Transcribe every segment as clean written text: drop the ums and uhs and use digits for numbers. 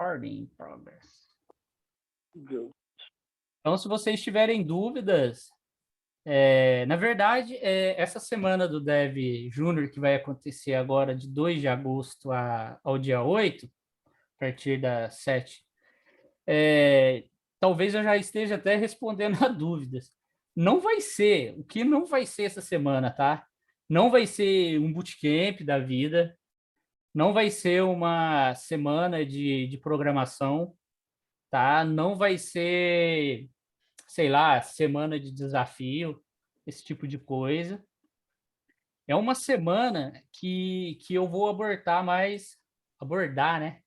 Recording in progress. Go. Então, se vocês tiverem dúvidas, na verdade, essa semana do Dev Júnior, que vai acontecer agora de 2 de agosto ao dia 8, a partir das 7, talvez eu já esteja até respondendo a dúvidas. Não vai ser, o que não vai ser essa semana, tá? Não vai ser um bootcamp da vida, não vai ser uma semana de programação, tá? Não vai ser, sei lá, semana de desafio, esse tipo de coisa. É uma semana que eu vou abordar, né?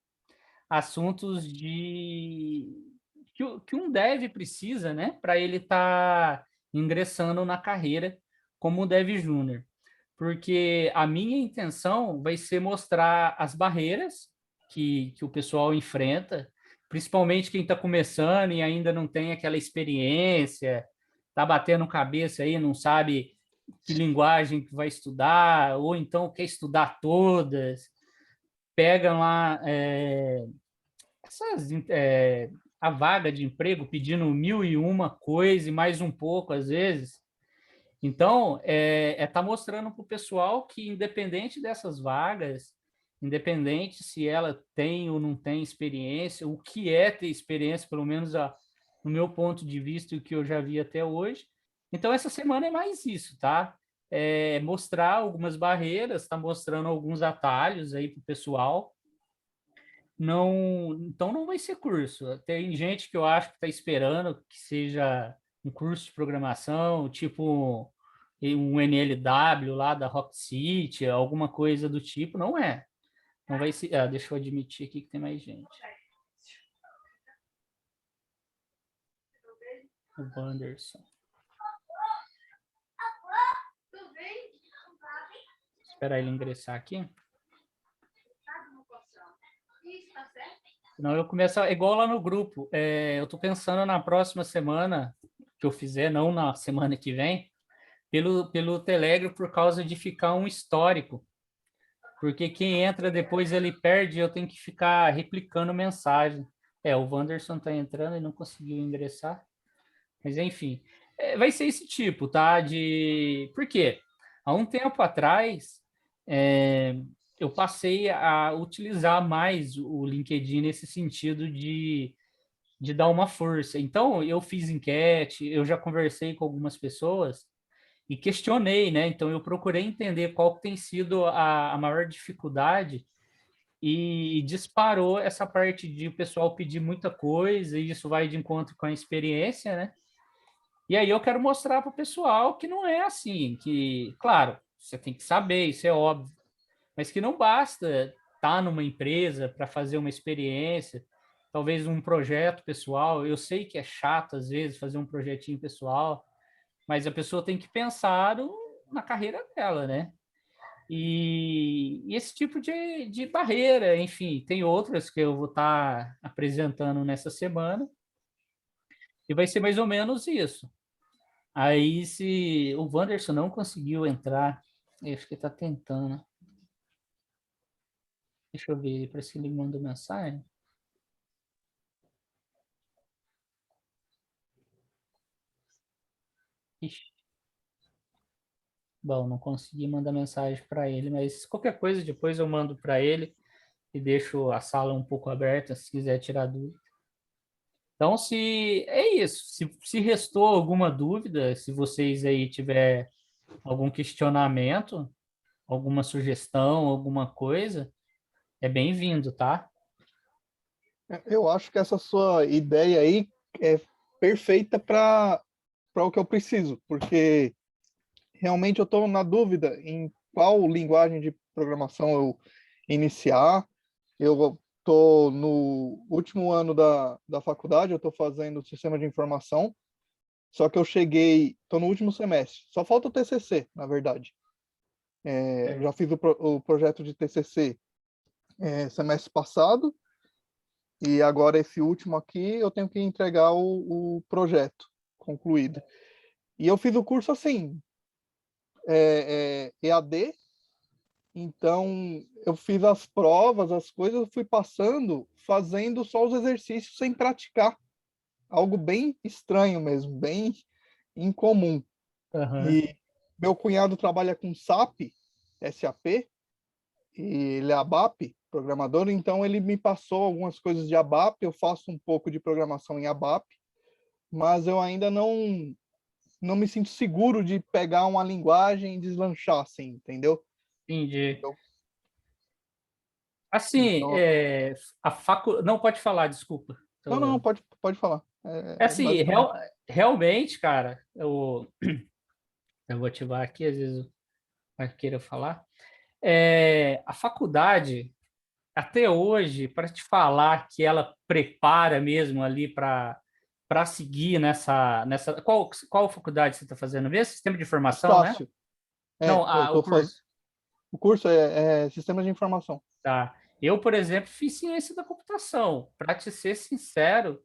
Assuntos que um dev precisa, né? Para ele estar ingressando na carreira como dev júnior. Porque a minha intenção vai ser mostrar as barreiras que o pessoal enfrenta, principalmente quem está começando e ainda não tem aquela experiência, está batendo cabeça aí, não sabe que linguagem que vai estudar, ou então quer estudar todas, pegam lá a vaga de emprego pedindo 1.001 coisa e mais um pouco às vezes. Então, tá mostrando para o pessoal que, independente dessas vagas, independente se ela tem ou não tem experiência, o que é ter experiência, pelo menos no meu ponto de vista, e o que eu já vi até hoje. Então, essa semana é mais isso, tá? Mostrar algumas barreiras, está mostrando alguns atalhos aí para o pessoal. Não, então, não vai ser curso. Tem gente que eu acho que está esperando que seja um curso de programação, tipo um NLW lá da Rock City, alguma coisa do tipo, não é. Não vai ser. Deixa eu admitir aqui que tem mais gente. O Wanderson. Esperar ele ingressar aqui. Não, eu começo igual lá no grupo. Eu estou pensando na próxima semana que eu fizer, não na semana que vem, pelo Telegram, por causa de ficar um histórico. Porque quem entra depois ele perde, eu tenho que ficar replicando mensagem. O Wanderson está entrando e não conseguiu ingressar. Mas, enfim, vai ser esse tipo, tá? Por quê? Há um tempo atrás, eu passei a utilizar mais o LinkedIn nesse sentido de dar uma força. Então, eu fiz enquete, eu já conversei com algumas pessoas e questionei, né? Então, eu procurei entender qual tem sido a maior dificuldade e disparou essa parte de o pessoal pedir muita coisa, e isso vai de encontro com a experiência, né? E aí eu quero mostrar para o pessoal que não é assim, que, claro, você tem que saber, isso é óbvio, mas que não basta estar numa empresa para fazer uma experiência, talvez um projeto pessoal. Eu sei que é chato, às vezes, fazer um projetinho pessoal, mas a pessoa tem que pensar na carreira dela, né? E esse tipo de barreira, enfim, tem outras que eu vou estar apresentando nessa semana, e vai ser mais ou menos isso. Aí, se o Wanderson não conseguiu entrar, eu acho que está tentando. Deixa eu ver, parece que ele mandou mensagem. Ixi. Bom, não consegui mandar mensagem para ele, mas qualquer coisa depois eu mando para ele e deixo a sala um pouco aberta se quiser tirar dúvida. Então, se é isso, se restou alguma dúvida, se vocês aí tiver algum questionamento, alguma sugestão, alguma coisa, é bem-vindo, tá? Eu acho que essa sua ideia aí é perfeita para o que eu preciso, porque realmente eu estou na dúvida em qual linguagem de programação eu iniciar. Eu estou no último ano da faculdade, eu estou fazendo sistema de informação, só que eu estou no último semestre. Só falta o TCC, na verdade. Já fiz o projeto de TCC semestre passado, e agora esse último aqui eu tenho que entregar o projeto concluído. E eu fiz o curso assim, EAD, Então, eu fiz as provas, as coisas, eu fui passando, fazendo só os exercícios sem praticar. Algo bem estranho mesmo, bem incomum. Aham. E meu cunhado trabalha com SAP, SAP, e ele é ABAP, programador, então ele me passou algumas coisas de ABAP, eu faço um pouco de programação em ABAP, mas eu ainda não me sinto seguro de pegar uma linguagem e deslanchar assim, entendeu? Entendi. Eu- Assim, então, não pode falar, desculpa. não, pode falar. É É assim, basicamente. realmente, cara, eu vou ativar aqui, às vezes vai querer falar. A faculdade, até hoje, para te falar que ela prepara mesmo ali para seguir nessa. Qual faculdade você está fazendo mesmo? Sistema de informação, né? Estácio, Não, eu o tô fazendo. curso. O curso é Sistemas de Informação. Tá. Eu, por exemplo, fiz ciência da computação. Para te ser sincero,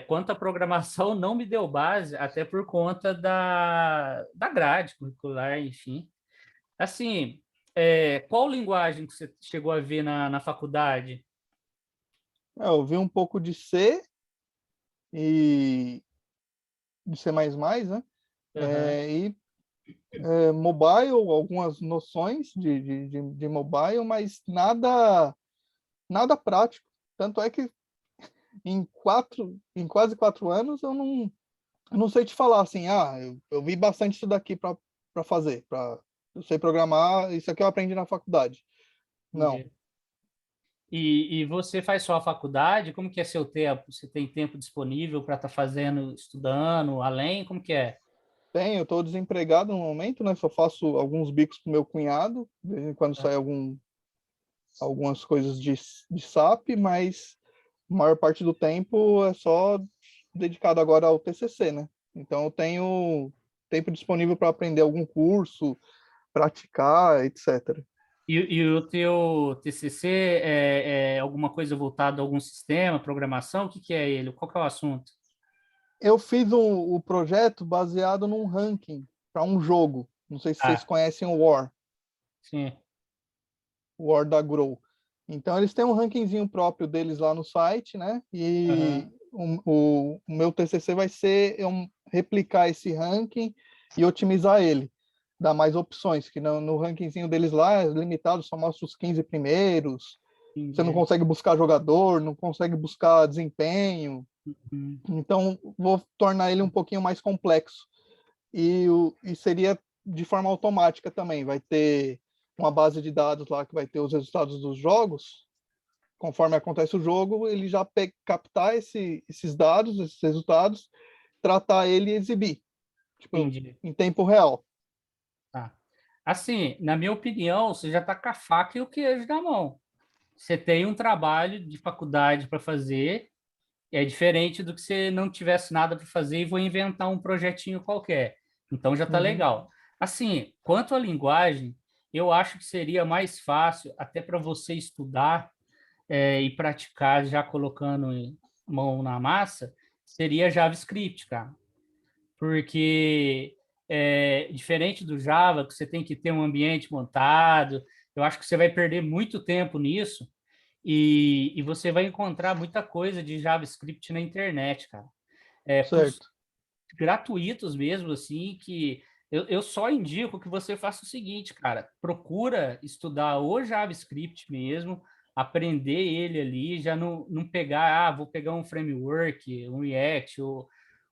quanto à programação, não me deu base, até por conta da grade curricular, enfim. Assim, qual linguagem que você chegou a ver na faculdade? Eu vi um pouco de C e de C++, né? Aham, E mobile, algumas noções de mobile, mas nada prático. Tanto é que em quase 4 anos eu não sei te falar assim, eu vi bastante isso daqui para fazer, eu sei programar, isso aqui eu aprendi na faculdade. Não, entendi. E você faz só a faculdade? Como que é seu tempo? Você tem tempo disponível para estar fazendo, estudando, além? Como que é? eu estou desempregado no momento, né? Só faço alguns bicos com meu cunhado, de vez em quando sai algumas coisas de SAP, mas a maior parte do tempo é só dedicado agora ao TCC, né? Então eu tenho tempo disponível para aprender algum curso, praticar, etc. E o teu TCC é alguma coisa voltada a algum sistema, programação? O que que é ele? Qual que é o assunto? Eu fiz o projeto baseado num ranking para um jogo. Não sei se vocês Ah, conhecem o War, sim. War da Grow. Então eles têm um rankingzinho próprio deles lá no site, né? E Aham, o meu TCC vai ser replicar esse ranking e otimizar ele, dar mais opções, que no rankingzinho deles lá é limitado, só mostra os 15 primeiros. Você não entendi. consegue buscar jogador, não consegue buscar desempenho. Hum, Então vou tornar ele um pouquinho mais complexo. E seria de forma automática também. Vai ter uma base de dados lá que vai ter os resultados dos jogos. Conforme acontece o jogo, ele já captar esses dados, esses resultados, tratar ele e exibir, tipo, entendi. em tempo real. Tá. Assim, na minha opinião, você já está com a faca e o queijo na mão. Você tem um trabalho de faculdade para fazer, é diferente do que você não tivesse nada para fazer e vou inventar um projetinho qualquer. Então já está Uhum, legal. Assim, quanto à linguagem, eu acho que seria mais fácil até para você estudar e praticar já colocando mão na massa, seria JavaScript, cara. Porque diferente do Java, que você tem que ter um ambiente montado, eu acho que você vai perder muito tempo nisso e você vai encontrar muita coisa de JavaScript na internet, cara. Cursos certo. gratuitos mesmo, assim, que eu só indico que você faça o seguinte, cara, procura estudar o JavaScript mesmo, aprender ele ali, já não pegar, vou pegar um framework, um React,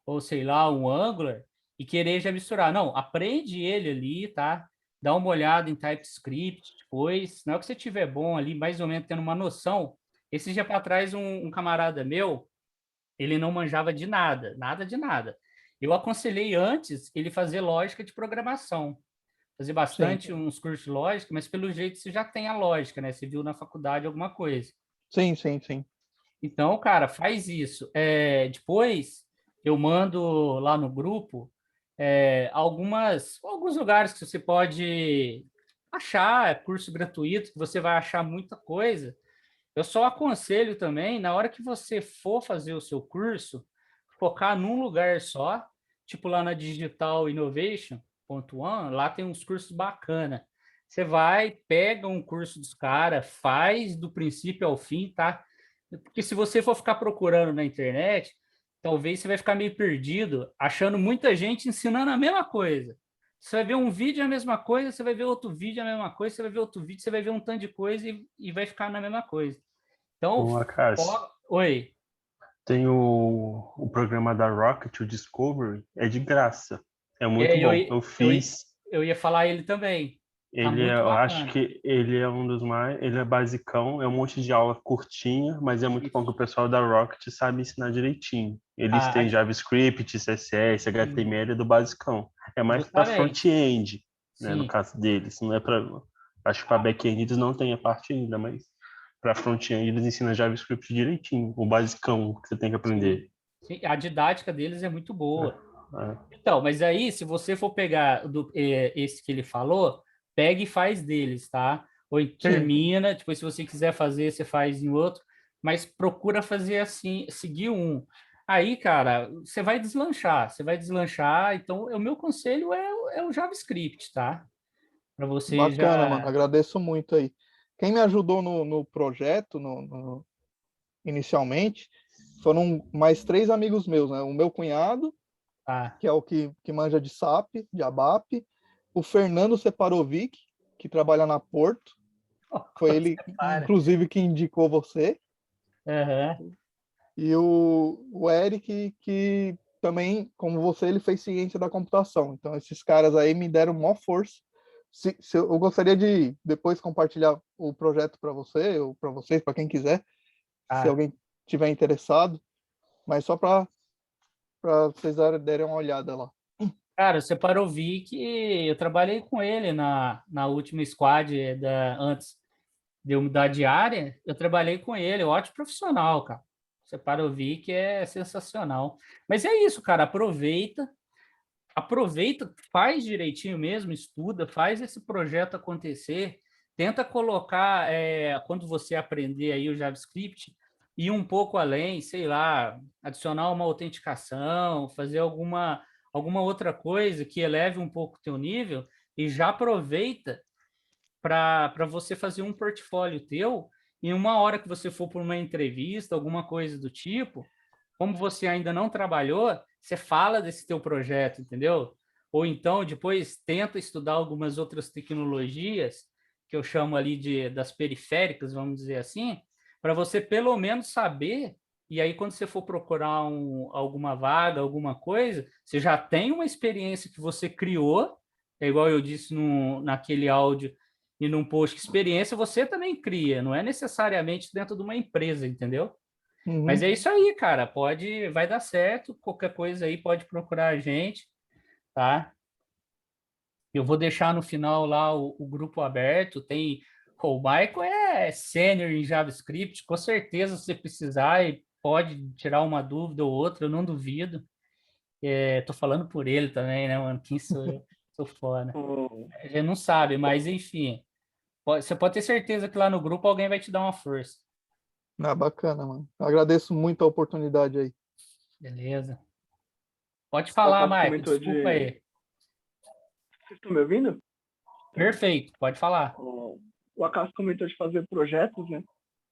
ou sei lá, um Angular, e querer já misturar. Não, aprende ele ali, tá? Dá uma olhada em TypeScript depois, na hora que você tiver bom ali, mais ou menos tendo uma noção. Esse dia para trás, um camarada meu, ele não manjava de nada, nada de nada. Eu aconselhei antes ele fazer lógica de programação, fazer Sim, bastante uns cursos de lógica, mas pelo jeito você já tem a lógica, né? Você viu na faculdade alguma coisa. sim. Então, cara, faz isso. Depois eu mando lá no grupo alguns lugares que você pode achar, curso gratuito, que você vai achar muita coisa. Eu só aconselho também, na hora que você for fazer o seu curso, focar num lugar só, tipo lá na Digital Innovation.one, lá tem uns cursos bacana. Você vai, pega um curso dos caras, faz do princípio ao fim, tá? Porque se você for ficar procurando na internet, talvez você vai ficar meio perdido, achando muita gente ensinando a mesma coisa. Você vai ver um vídeo a mesma coisa, você vai ver outro vídeo a mesma coisa, você vai ver outro vídeo, você vai ver um tanto de coisa e vai ficar na mesma coisa. Então, Ô, Acácio, oi. tem o programa da Rocket, o Discovery, é de graça. É muito É, bom. Eu eu, fiz. eu ia falar ele também. Tá Ele é, muito eu acho bacana. que ele é um dos mais. Ele é basicão, é um monte de aula curtinha, mas é muito bom que o pessoal da Rocket sabe ensinar direitinho. Eles Ah, têm JavaScript, CSS, sim, HTML do basicão. É mais para justamente. front-end, né, no Sim. caso deles. Não é para. Acho que para back-end eles não têm a parte ainda, mas para front-end eles ensinam JavaScript direitinho, o basicão que você tem que Sim, aprender. sim, a didática deles é muito boa. É. Então, mas aí, se você for pegar esse que ele falou, pega e faz deles, tá? Ou Sim, termina, depois se você quiser fazer, você faz em outro, mas procura fazer assim, seguir um. Aí, cara, você vai deslanchar, então o meu conselho é o JavaScript, tá? Para você bacana, mano. já... Agradeço muito aí. Quem me ajudou no projeto, inicialmente, foram mais três amigos meus, né? O meu cunhado, Tá. que é o que manja de SAP, de ABAP, o Fernando Separovic, que trabalha na Porto, foi ele, Para. inclusive, que indicou você, Aham. e o Eric, que também, como você, ele fez ciência da computação. Então, esses caras aí me deram maior força. Se eu gostaria de depois compartilhar o projeto para você, ou para vocês, para quem quiser, se Tá. alguém tiver interessado, mas só para vocês derem uma olhada lá. Cara, você parou, vi que eu trabalhei com ele na última squad antes de eu mudar de área, eu trabalhei com ele, ótimo profissional, cara. Você parou, vi que é sensacional. Mas é isso, cara, aproveita, faz direitinho mesmo, estuda, faz esse projeto acontecer, tenta colocar, quando você aprender aí o JavaScript, ir um pouco além, sei lá, adicionar uma autenticação, fazer alguma outra coisa que eleve um pouco o teu nível e já aproveita para você fazer um portfólio teu e uma hora que você for para uma entrevista, alguma coisa do tipo, como você ainda não trabalhou, você fala desse teu projeto, entendeu? Ou então depois tenta estudar algumas outras tecnologias que eu chamo ali das periféricas, vamos dizer assim, para você pelo menos saber. E aí, quando você for procurar alguma vaga, alguma coisa, você já tem uma experiência que você criou, é igual eu disse naquele áudio e num post, experiência você também cria, não é necessariamente dentro de uma empresa, entendeu? Mas Uhum. é isso aí, cara. Vai dar certo. Qualquer coisa aí pode procurar a gente, tá? Eu vou deixar no final lá o grupo aberto. O Michael é sênior em JavaScript, com certeza se você precisar e pode tirar uma dúvida ou outra, eu não duvido. Tô falando por ele também, né, mano? Quem sou eu? Sou fora. Ô, A gente não sabe, mas enfim. Você pode ter certeza que lá no grupo alguém vai te dar uma força. Ah, bacana, mano. Agradeço muito a oportunidade aí. Beleza? Pode o falar, Acaso Michael. comentou Desculpa de. aí. Vocês estão me ouvindo? Perfeito, pode falar. O Acaso comentou de fazer projetos, né?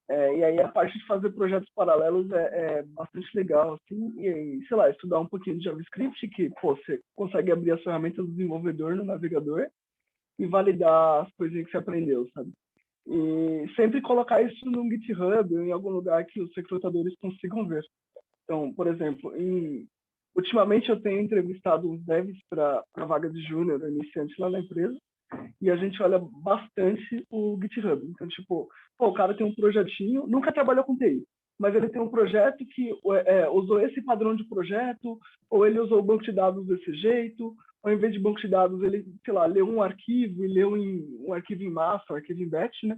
E aí a parte de fazer projetos paralelos é bastante legal, assim, e sei lá, estudar um pouquinho de JavaScript, que, pô, você consegue abrir as ferramentas do desenvolvedor no navegador e validar as coisinhas que você aprendeu, sabe? E sempre colocar isso no GitHub ou em algum lugar que os recrutadores consigam ver. Então, por exemplo, ultimamente eu tenho entrevistado uns devs para vagas de júnior, iniciante lá na empresa, e a gente olha bastante o GitHub. Então, tipo, pô, o cara tem um projetinho, nunca trabalhou com TI, mas ele tem um projeto que usou esse padrão de projeto, ou ele usou o banco de dados desse jeito, ou em vez de banco de dados, ele, sei lá, leu um arquivo e leu um arquivo em massa, um arquivo em batch, né?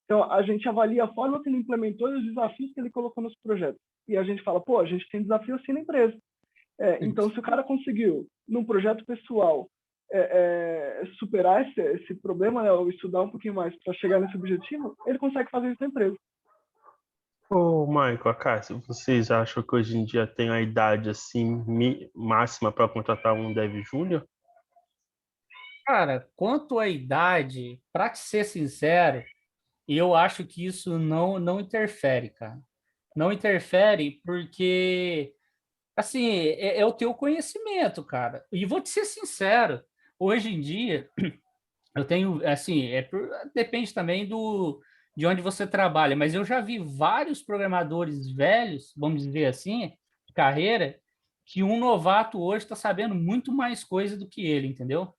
Então, a gente avalia a forma que ele implementou e os desafios que ele colocou nos projetos. E a gente fala, pô, a gente tem desafio assim na empresa. Então, se o cara conseguiu, num projeto pessoal, superar esse problema, né, ou estudar um pouquinho mais para chegar nesse objetivo, ele consegue fazer isso na empresa. Ô, Michael, Acácio, vocês acham que hoje em dia tem a idade assim máxima para contratar um dev júnior? Cara, quanto à idade, para te ser sincero, eu acho que isso não interfere, cara. Não interfere porque, assim, é o teu conhecimento, cara. E vou te ser sincero, hoje em dia, eu tenho, assim, depende também de onde você trabalha, mas eu já vi vários programadores velhos, vamos dizer assim, de carreira, que um novato hoje está sabendo muito mais coisa do que ele, entendeu?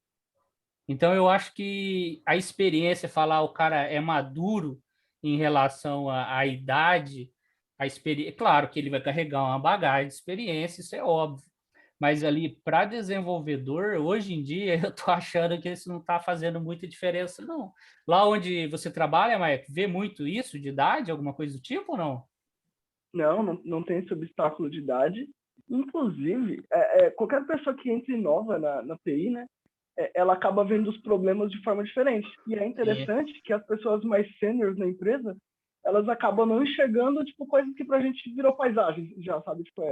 Então, eu acho que a experiência, falar o cara é maduro em relação à idade, a experiência, claro que ele vai carregar uma bagagem de experiência, isso é óbvio. Mas ali, para desenvolvedor, hoje em dia, eu estou achando que isso não está fazendo muita diferença, não. Lá onde você trabalha, Maia, vê muito isso de idade, alguma coisa do tipo ou não? Não tem esse obstáculo de idade. Inclusive, qualquer pessoa que entre nova na TI, né, ela acaba vendo os problemas de forma diferente. E é Sim, interessante que as pessoas mais sêniores na empresa, elas acabam não enxergando, tipo, coisas que pra gente virou paisagem já, sabe? Tipo,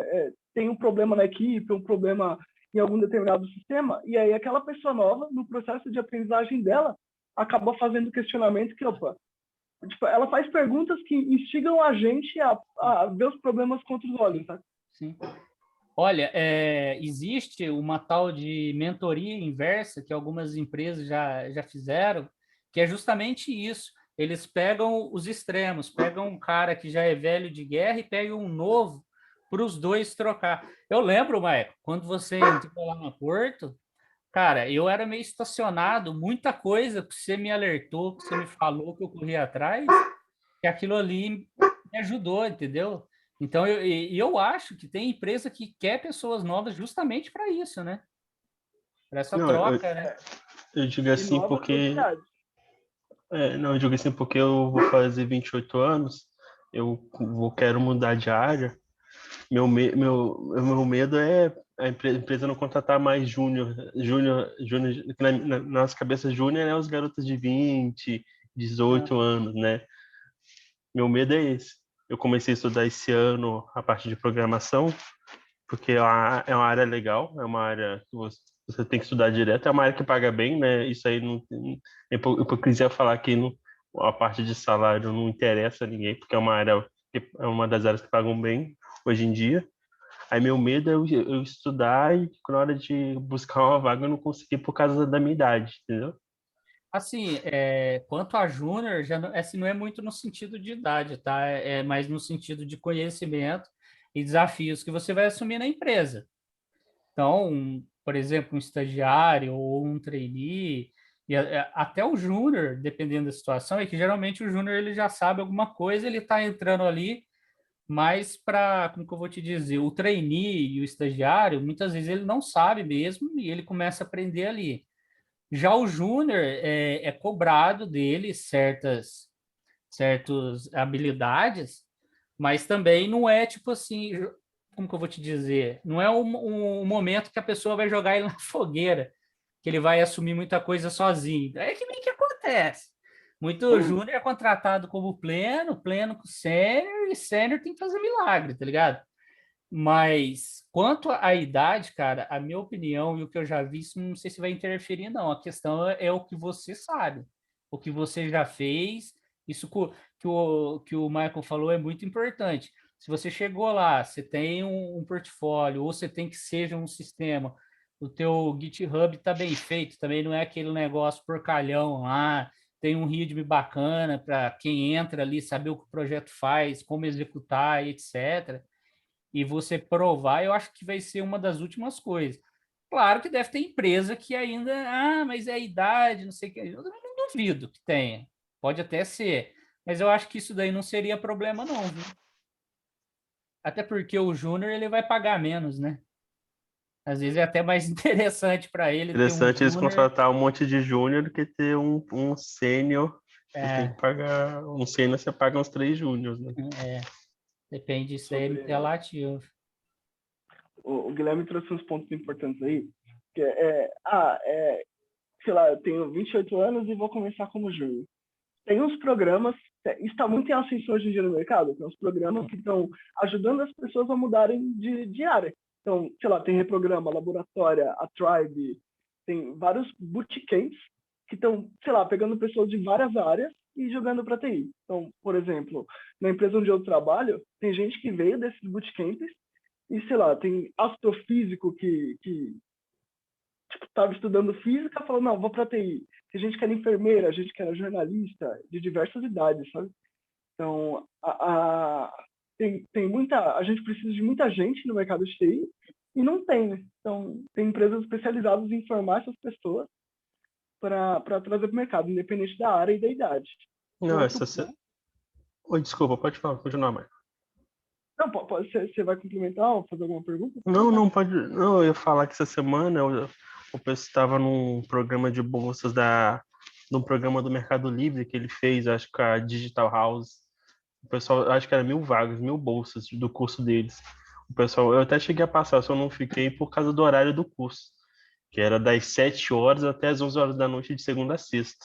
tem um problema na equipe, um problema em algum determinado sistema, e aí aquela pessoa nova, no processo de aprendizagem dela, acaba fazendo questionamentos que, opa, tipo, ela faz perguntas que instigam a gente a ver os problemas com outros olhos, tá? sim. Olha, existe uma tal de mentoria inversa que algumas empresas já fizeram, que é justamente isso. Eles pegam os extremos, pegam um cara que já é velho de guerra e pegam um novo para os dois trocar. Eu lembro, Maicon, quando você entrou lá no Porto, cara, eu era meio estacionado, muita coisa que você me alertou, que você me falou que eu corri atrás, que aquilo ali me ajudou, entendeu? Então, eu acho que tem empresa que quer pessoas novas justamente para isso, né? Para essa Não, troca, né? eu digo E assim novas porque novidades. não, eu digo assim porque eu vou fazer 28 anos, quero mudar de área. Meu medo é a empresa não contratar mais júnior, que na nossa cabeça júnior é os garotos de 20, Né? 18 anos, né? Meu medo é esse. Eu comecei a estudar esse ano a parte de programação, porque é uma área legal, é uma área que você tem que estudar direto, é uma área que paga bem, né? Isso aí não tem hipocrisia falar que a parte de salário não interessa a ninguém, porque é uma das áreas que pagam bem hoje em dia. Aí meu medo é eu estudar e na hora de buscar uma vaga eu não conseguir por causa da minha idade, entendeu? Assim, quanto a júnior, já não, assim, não é muito no sentido de idade, tá? É mais no sentido de conhecimento e desafios que você vai assumir na empresa. Então, por exemplo, um estagiário ou um trainee, e até o júnior, dependendo da situação, é que geralmente o júnior ele já sabe alguma coisa, ele está entrando ali, mas para, como que eu vou te dizer, o trainee e o estagiário, muitas vezes ele não sabe mesmo e ele começa a aprender ali. Já o júnior é cobrado dele certas habilidades, mas também não é tipo assim, como que eu vou te dizer? Não é um momento que a pessoa vai jogar ele na fogueira, que ele vai assumir muita coisa sozinho. É que nem que acontece. Muito júnior é contratado como pleno, pleno com sênior, e sênior tem que fazer milagre, tá ligado? Mas quanto à idade, cara, a minha opinião e o que eu já vi, isso não sei se vai interferir, não. A questão é o que você sabe, o que você já fez. Isso que o Michael falou é muito importante. Se você chegou lá, você tem um portfólio, ou você tem que seja um sistema, o teu GitHub está bem feito, também não é aquele negócio porcalhão lá, tem um README bacana para quem entra ali saber o que o projeto faz, como executar, etc. E você provar, eu acho que vai ser uma das últimas coisas. Claro que deve ter empresa que ainda, mas é a idade, não sei o que. Eu também não duvido que tenha. Pode até ser. Mas eu acho que isso daí não seria problema, não, viu? Até porque o júnior ele vai pagar menos, né? Às vezes é até mais interessante para ele ter um Interessante eles júnior. contratar um monte de júnior do que ter um sênior. Você tem que É, pagar um sênior, você paga uns 3 júniors, né? depende, isso aí é muito Sobre relativo. o Guilherme trouxe uns pontos importantes aí, que sei lá, eu tenho 28 anos e vou começar como júnior. Tem uns programas, está muito em ascensão hoje em dia no mercado, tem uns programas que estão ajudando as pessoas a mudarem de área. Então, sei lá, tem Reprograma, Laboratória, a Tribe, Tem vários bootcamps que estão, sei lá, pegando pessoas de várias áreas e jogando para TI. Então, por exemplo, na empresa onde eu trabalho, tem gente que veio desses bootcamps e, sei lá, tem astrofísico que tipo, estava estudando física, falou, não, vou para TI. Tem gente que era enfermeira, gente que era jornalista, de diversas idades, sabe? Então, tem muita, a gente precisa de muita gente no mercado de TI e não tem, né? Então, tem empresas especializadas em formar essas pessoas para trazer para o mercado, independente da área e da idade. Não, Outro ponto... Oi, desculpa, pode falar, continuar, Marco. Não, você vai complementar ou fazer alguma pergunta? Não, pode. Não, eu ia falar que essa semana o pessoal estava num programa de bolsas num programa do Mercado Livre que ele fez, acho que com a Digital House. O pessoal, acho que era 1.000 vagas, 1.000 bolsas do curso deles. O pessoal, eu até cheguei a passar, só não fiquei por causa do horário do curso, que era das 7 horas até as 11 horas da noite de segunda a sexta.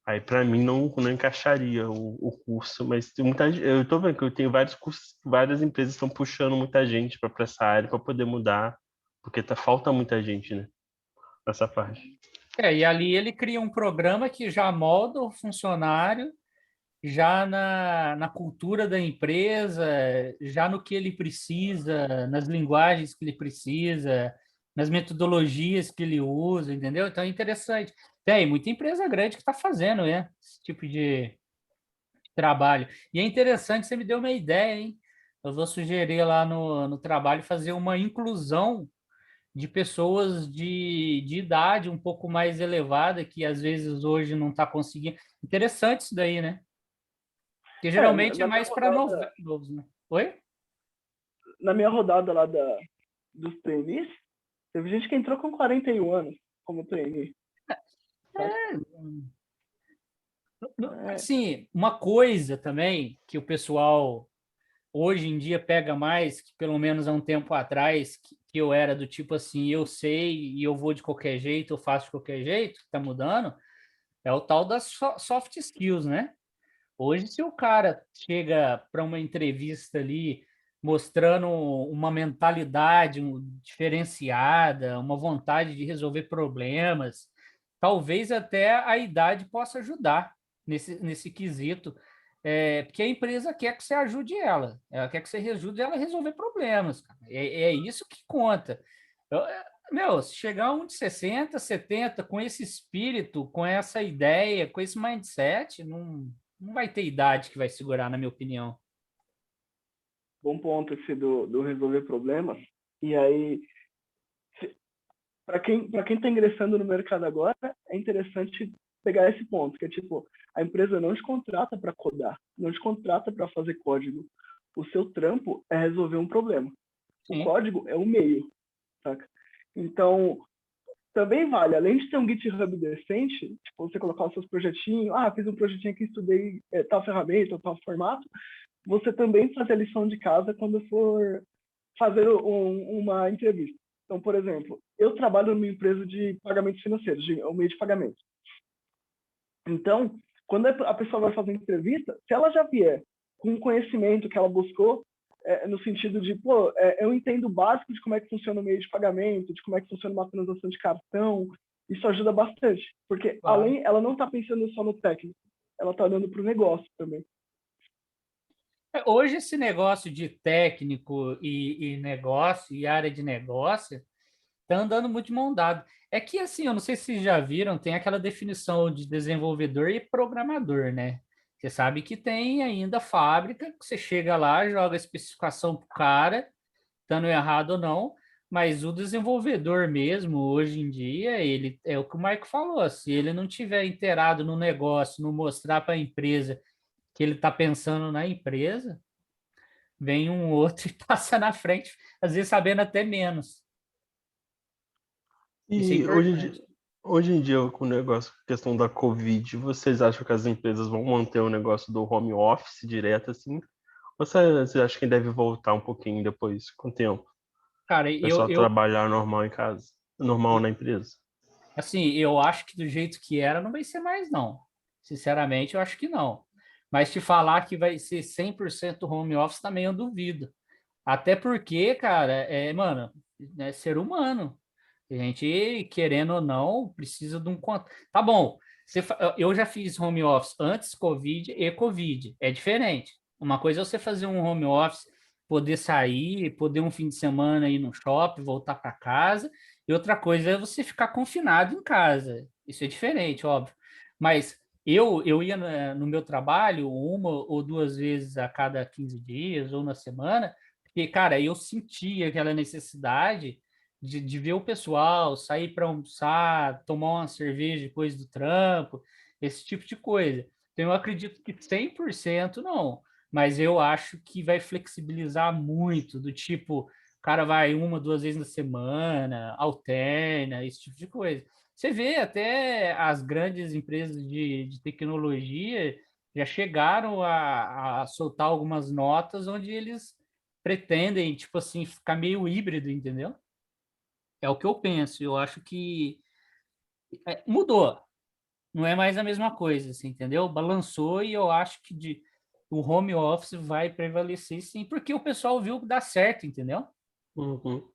Aí para mim não encaixaria o curso, mas tem eu tô vendo que eu tenho vários cursos, várias empresas estão puxando muita gente para essa área para poder mudar, porque falta muita gente, né, nessa parte. E ali ele cria um programa que já molda o funcionário já na cultura da empresa, já no que ele precisa, nas linguagens que ele precisa, nas metodologias que ele usa, entendeu? Então é interessante. Tem muita empresa grande que está fazendo, né, esse tipo de trabalho. E é interessante, você me deu uma ideia, hein? Eu vou sugerir lá no trabalho fazer uma inclusão de pessoas de idade um pouco mais elevada, que às vezes hoje não está conseguindo. Interessante isso daí, né? Porque geralmente é Na minha mais para rodada, novos, né? Oi? na minha rodada lá dos trainees, teve gente que entrou com 41 anos como trainee. Sabe? É, Assim, uma coisa também que o pessoal hoje em dia pega mais, que pelo menos há um tempo atrás, que eu era do tipo assim, eu sei e eu vou de qualquer jeito, eu faço de qualquer jeito, que está mudando, é o tal das soft skills, né? Hoje, se o cara chega para uma entrevista ali mostrando uma mentalidade diferenciada, uma vontade de resolver problemas, talvez até a idade possa ajudar nesse quesito, porque a empresa quer que você ajude ela quer que você ajude ela a resolver problemas, cara. É isso que conta. Meu, se chegar um de 60, 70, com esse espírito, com essa ideia, com esse mindset, não vai ter idade que vai segurar, na minha opinião. bom ponto esse do resolver problemas. E aí, para quem está ingressando no mercado agora, é interessante pegar esse ponto, que é tipo, a empresa não te contrata para codar, não te contrata para fazer código. O seu trampo é resolver um problema. O Sim. código é o meio, saca? Então, também vale, além de ter um GitHub decente, tipo, você colocar os seus projetinhos, fiz um projetinho aqui, estudei tal ferramenta, tal formato, você também fazer a lição de casa quando for fazer uma entrevista. Então, por exemplo, eu trabalho numa empresa de pagamentos financeiros, o meio de pagamento. Então, quando a pessoa vai fazer entrevista, se ela já vier com o conhecimento que ela buscou, no sentido de, eu entendo o básico de como é que funciona o meio de pagamento, de como é que funciona uma transação de cartão, isso ajuda bastante, porque Claro. ela não está pensando só no técnico, ela está olhando para o negócio também. Hoje, esse negócio de técnico e negócio, e área de negócio, está andando muito de mão dada. É que, assim, eu não sei se vocês já viram, tem aquela definição de desenvolvedor e programador, né? Você sabe que tem ainda fábrica, que você chega lá, joga a especificação para o cara, estando errado ou não, mas o desenvolvedor mesmo, hoje em dia, ele é o que o Marco falou, se ele não tiver inteirado no negócio, não mostrar para a empresa que ele está pensando na empresa, vem um outro e passa na frente, às vezes sabendo até menos. Isso é E importante. hoje em dia, com o negócio, questão da Covid, vocês acham que as empresas vão manter o negócio do home office direto assim? Ou vocês acham que deve voltar um pouquinho depois, com o tempo? Cara, O pessoal trabalhar normal em casa, normal na empresa? assim, eu acho que do jeito que era não vai ser mais, não. Sinceramente, eu acho que não. Mas te falar que vai ser 100% home office também eu duvido. Até porque, cara, mano, é ser humano. A gente, querendo ou não, precisa de um contato. Tá bom, eu já fiz home office antes Covid e Covid. É diferente. Uma coisa é você fazer um home office, poder sair, poder um fim de semana ir no shopping, voltar para casa, e outra coisa é você ficar confinado em casa. Isso é diferente, óbvio. Mas eu ia no meu trabalho uma ou duas vezes a cada 15 dias ou na semana, porque, cara, eu sentia aquela necessidade de ver o pessoal, sair para almoçar, tomar uma cerveja depois do trampo, esse tipo de coisa. Então, eu acredito que 100% não, mas eu acho que vai flexibilizar muito, do tipo, o cara vai uma, duas vezes na semana, alterna, esse tipo de coisa. Você vê até as grandes empresas de tecnologia já chegaram a soltar algumas notas onde eles pretendem, tipo assim, ficar meio híbrido, entendeu? É o que eu penso. Eu acho que mudou. Não é mais a mesma coisa, assim, entendeu? Balançou e eu acho que o home office vai prevalecer, sim, porque o pessoal viu que dá certo, entendeu? Uhum.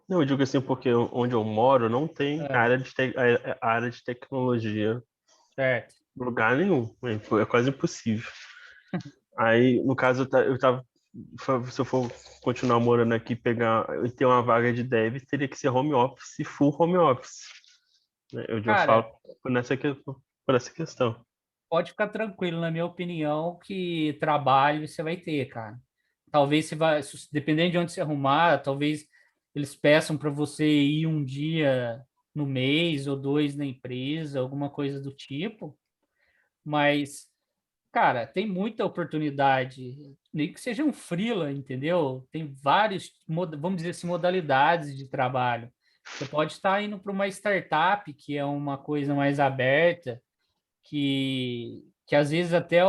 Não, eu digo assim porque onde eu moro não tem É, a área de tecnologia certo. em lugar nenhum. É quase impossível. Aí, no caso, eu tava. Se eu for continuar morando aqui, pegar e ter uma vaga de dev, teria que ser home office, full home office, né? Eu falo Cara, por essa questão. pode ficar tranquilo, na minha opinião, que trabalho você vai ter, cara. Talvez você vai, dependendo de onde você arrumar, talvez eles peçam para você ir um dia no mês ou dois na empresa, alguma coisa do tipo, mas cara, tem muita oportunidade, nem que seja um freela, entendeu? Tem vários, vamos dizer assim, modalidades de trabalho. Você pode estar indo para uma startup, que é uma coisa mais aberta, que às vezes até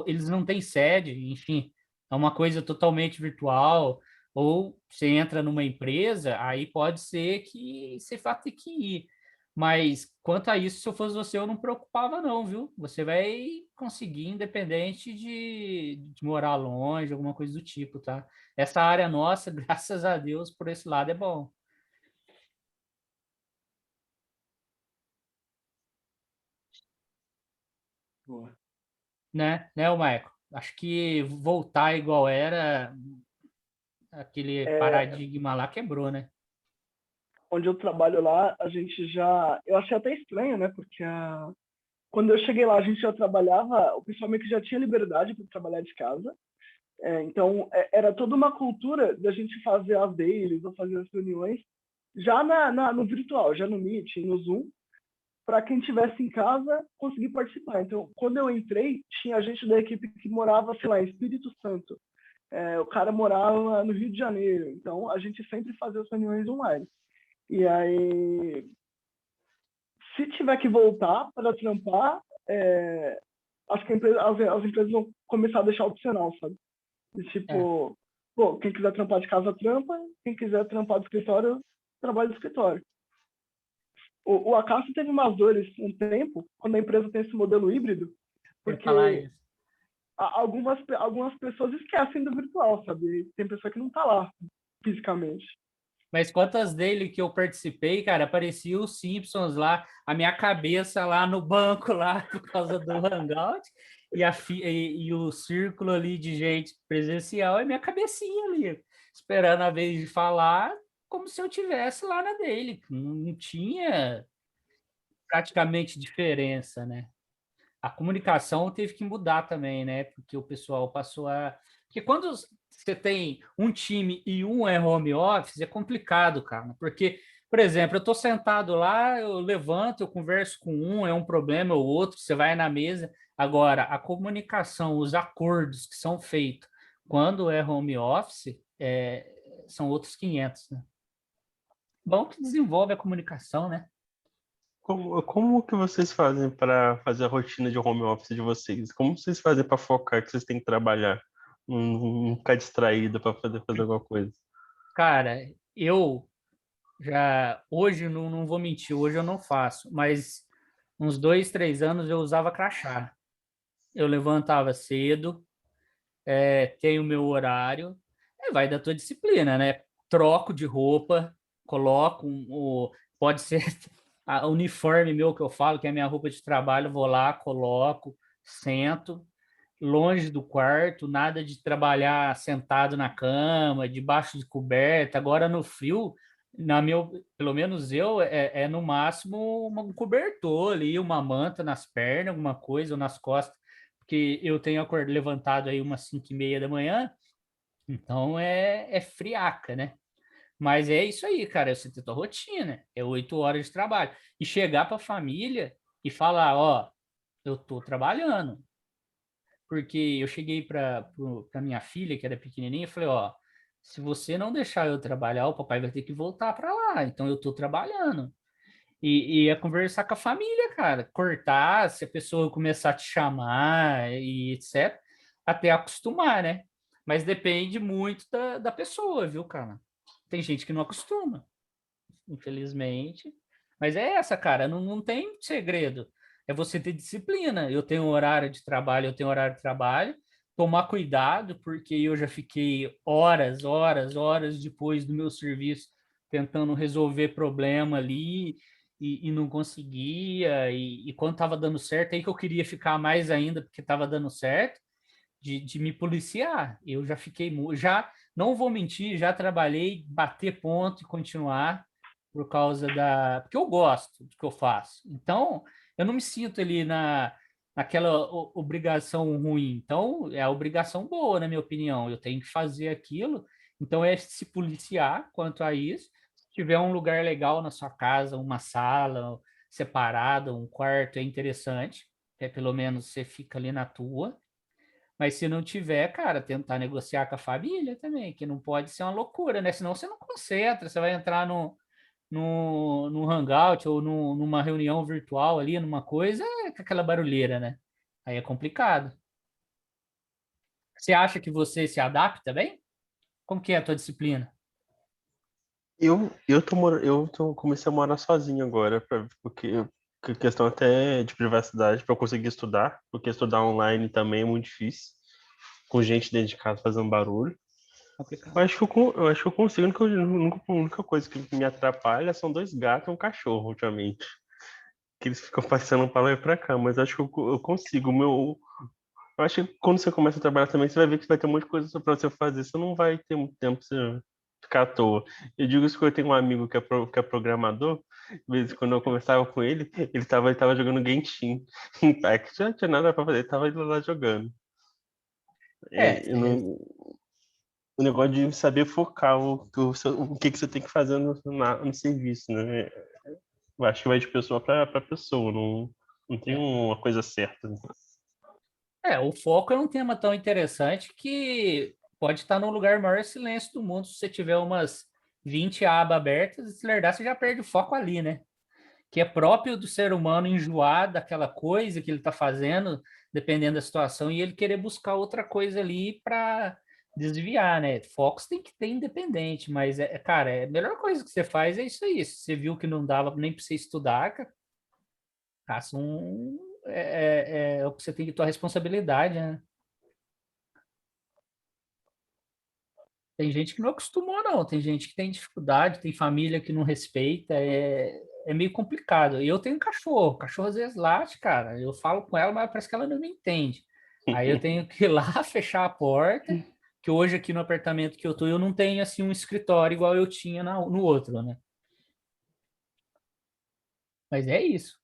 eles não têm sede, enfim, é uma coisa totalmente virtual. Ou você entra numa empresa, aí pode ser que você vá ter que ir. Mas quanto a isso, se eu fosse você, eu não preocupava, não, viu? Você vai conseguir, independente de morar longe, alguma coisa do tipo, tá? Essa área nossa, graças a Deus, por esse lado é bom, Boa. né, o Michael? Acho que voltar igual era, aquele É, paradigma lá quebrou, né? onde eu trabalho lá, a gente já. Eu achei até estranho, né? Porque quando eu cheguei lá, a gente já trabalhava, o pessoal meio que já tinha liberdade para trabalhar de casa. Então, era toda uma cultura da gente fazer as dailies ou fazer as reuniões já no virtual, já no Meet, no Zoom, para quem estivesse em casa conseguir participar. Então, quando eu entrei, tinha gente da equipe que morava, sei lá, em Espírito Santo. O cara morava no Rio de Janeiro. Então, a gente sempre fazia as reuniões online. E aí, se tiver que voltar para trampar, acho que as empresas vão começar a deixar opcional, sabe? De É, tipo, pô, quem quiser trampar de casa, trampa. Quem quiser trampar do escritório, trabalha do escritório. O Acácio teve umas dores um tempo, quando a empresa tem esse modelo híbrido, eu ia falar porque isso. algumas pessoas esquecem do virtual, sabe? Tem pessoa que não tá lá fisicamente. Mas quantas dele que eu participei, cara, aparecia os Simpsons lá, a minha cabeça lá no banco lá por causa do Hangout e o círculo ali de gente presencial e minha cabecinha ali, esperando a vez de falar, como se eu tivesse lá na dele. Não tinha praticamente diferença, né? A comunicação teve que mudar também, né? Porque o pessoal passou a. Porque quando você tem um time e um é home office, é complicado, cara. Porque, por exemplo, eu estou sentado lá, eu levanto, eu converso com um, é um problema ou outro, você vai na mesa. Agora, a comunicação, os acordos que são feitos quando é home office, são outros 500, né? Bom que desenvolve a comunicação, né? Como que vocês fazem para fazer a rotina de home office de vocês? Como vocês fazem para focar que vocês têm que trabalhar? Não ficar distraído para fazer alguma coisa? Cara, eu já hoje não vou mentir, hoje eu não faço, mas uns 2, 3 anos eu usava crachá. Eu levantava cedo, tenho o meu horário, vai da tua disciplina, né? Troco de roupa, coloco pode ser a uniforme meu que eu falo, que é a minha roupa de trabalho, vou lá, coloco, sento, longe do quarto, nada de trabalhar sentado na cama, debaixo de coberta. Agora no frio, pelo menos eu, é no máximo um cobertor ali, uma manta nas pernas, alguma coisa, ou nas costas, porque eu tenho levantado aí umas 5:30 da manhã, então é friaca, né? Mas é isso aí, cara, você tem tua rotina, é 8 horas de trabalho. E chegar para a família e falar, ó, eu tô trabalhando. Porque eu cheguei para minha filha, que era pequenininha, e falei, ó, se você não deixar eu trabalhar, o papai vai ter que voltar para lá, então eu tô trabalhando. E é conversar com a família, cara, cortar, se a pessoa começar a te chamar e etc, até acostumar, né? Mas depende muito da pessoa, viu, cara? Tem gente que não acostuma, infelizmente. Mas é essa, cara, não tem segredo. É você ter disciplina. Eu tenho horário de trabalho, eu tenho horário de trabalho. Tomar cuidado, porque eu já fiquei horas, horas, horas depois do meu serviço tentando resolver problema ali e não conseguia. E quando estava dando certo, aí que eu queria ficar mais ainda, porque estava dando certo, de me policiar. Eu já fiquei, já não vou mentir, já trabalhei, bater ponto e continuar por causa porque eu gosto do que eu faço. Então, eu não me sinto ali naquela obrigação ruim. Então, é a obrigação boa, na minha opinião. Eu tenho que fazer aquilo. Então, é se policiar quanto a isso. Se tiver um lugar legal na sua casa, uma sala separada, um quarto, é interessante. É, pelo menos você fica ali na tua. Mas se não tiver, cara, tentar negociar com a família também, que não pode ser uma loucura, né? Senão você não concentra, você vai entrar no Hangout ou numa reunião virtual ali, numa coisa, com aquela barulheira, né? Aí é complicado. Você acha que você se adapta bem? Como que é a tua disciplina? Comecei a morar sozinho agora, porque questão até de privacidade, para eu conseguir estudar, porque estudar online também é muito difícil, com gente dentro de casa fazendo barulho. Complicado. Eu acho que eu consigo, a única coisa que me atrapalha são dois gatos e um cachorro, ultimamente. Que eles ficam passando para lá e para cá, mas acho que eu consigo. Eu acho que quando você começa a trabalhar também, você vai ver que vai ter um monte de coisa para você fazer. Você não vai ter muito tempo pra você ficar à toa. Eu digo isso porque eu tenho um amigo que é programador. De vez em quando eu conversava com ele tava jogando Genshin Impact. Já não tinha nada para fazer, ele tava lá jogando. É, É, eu não- o negócio de saber focar o que você tem que fazer no serviço, né? Eu acho que vai de pessoa para pessoa, não tem é. uma coisa certa. O foco é um tema tão interessante que pode estar no lugar maior silêncio do mundo. Se você tiver umas 20 abas abertas, se lerdar, você já perde o foco ali, né? Que é próprio do ser humano enjoar daquela coisa que ele está fazendo, dependendo da situação, e ele querer buscar outra coisa ali para desviar, né? Foco você tem que ter independente, mas, cara, a melhor coisa que você faz é isso aí. Se você viu que não dava nem para você estudar, cara, faça um. É o que você tem que tua responsabilidade, né? Tem gente que não acostumou, não. Tem gente que tem dificuldade, tem família que não respeita. É meio complicado. E eu tenho cachorro. Cachorro às vezes late, cara. Eu falo com ela, mas parece que ela não me entende. Aí eu tenho que ir lá fechar a porta, que hoje aqui no apartamento que eu tô, eu não tenho assim um escritório igual eu tinha no outro, né? Mas é isso.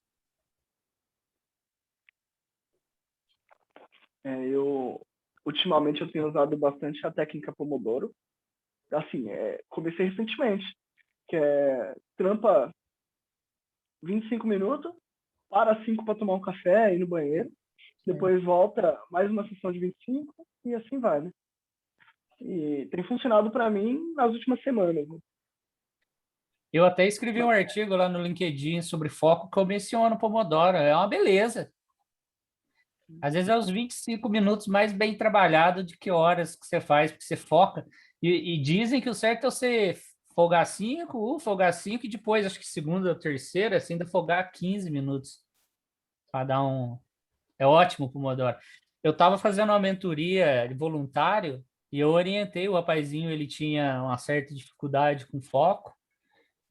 Ultimamente eu tenho usado bastante a técnica Pomodoro. Assim, comecei recentemente, que é trampa 25 minutos, para 5 para tomar um café, ir no banheiro, depois volta mais uma sessão de 25 e assim vai, né? E tem funcionado para mim nas últimas semanas, né? Eu até escrevi um artigo lá no LinkedIn sobre foco que eu menciono o Pomodoro. É uma beleza. Às vezes é os 25 minutos mais bem trabalhado do que horas que você faz, porque você foca. E dizem que o certo é você folgar 5, folgar 5, e depois, acho que segunda ou terceira, assim, ainda folgar 15 minutos. Para dar um. É ótimo o Pomodoro. Eu estava fazendo uma mentoria de voluntário e eu orientei o rapazinho, ele tinha uma certa dificuldade com foco.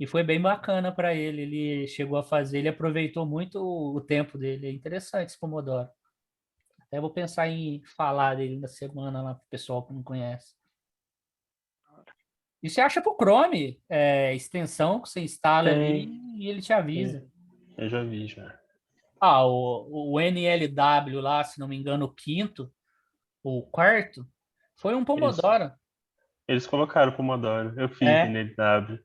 E foi bem bacana para ele. Ele chegou a fazer, ele aproveitou muito o tempo dele. É interessante esse Pomodoro. Até vou pensar em falar dele na semana lá para o pessoal que não conhece. E você acha para o Chrome, extensão que você instala ali Tem, e ele te avisa. eu já vi já. Ah, o NLW lá, se não me engano, o quinto, o quarto, foi um Eles, Pomodoro. eles colocaram o Pomodoro. Eu fiz É, NLW,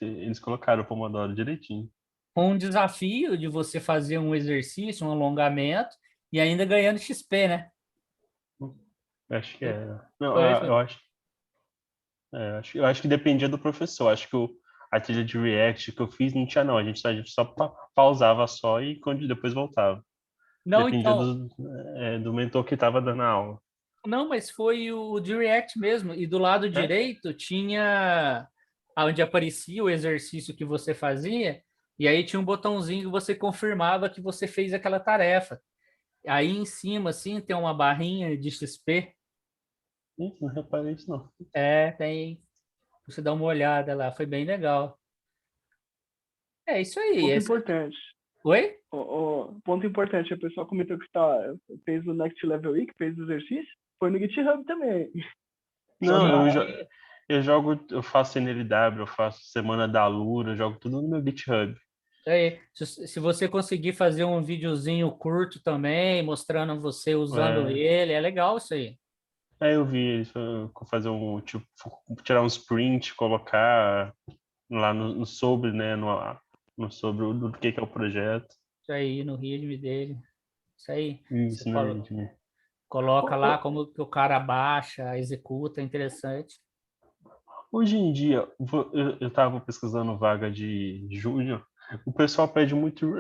eles colocaram o Pomodoro direitinho. com um desafio de você fazer um exercício, um alongamento, e ainda ganhando XP, né? Acho que é. Não, Foi, eu foi. acho que dependia do professor. Acho que a trilha de React que eu fiz não tinha, não. A gente só pausava só e quando depois voltava. Não, Dependia então, do mentor que estava dando a aula. não, mas foi o de React mesmo. E do lado É? direito tinha onde aparecia o exercício que você fazia, e aí tinha um botãozinho que você confirmava que você fez aquela tarefa. Aí em cima, assim, tem uma barrinha de XP. Não reparei isso, não. Tem. Você dá uma olhada lá, foi bem legal. É isso aí. Ponto importante. Oi? Ponto importante, a pessoa comentou que fez o Next Level Week, fez o exercício, foi no GitHub também. Não, Sim. eu faço NLW, eu faço Semana da Lura, eu jogo tudo no meu GitHub. Aí, se você conseguir fazer um videozinho curto também, mostrando você usando É, ele, é legal isso aí. eu vi isso, fazer tipo, tirar um sprint, colocar lá no sobre, né, no sobre do que é o projeto. Isso aí no ritmo dele. Isso aí. Você Isso, no Readme. coloca lá Ho- como que o cara baixa, executa, é interessante. Hoje em dia, eu estava pesquisando vaga de júnior, o pessoal pede muito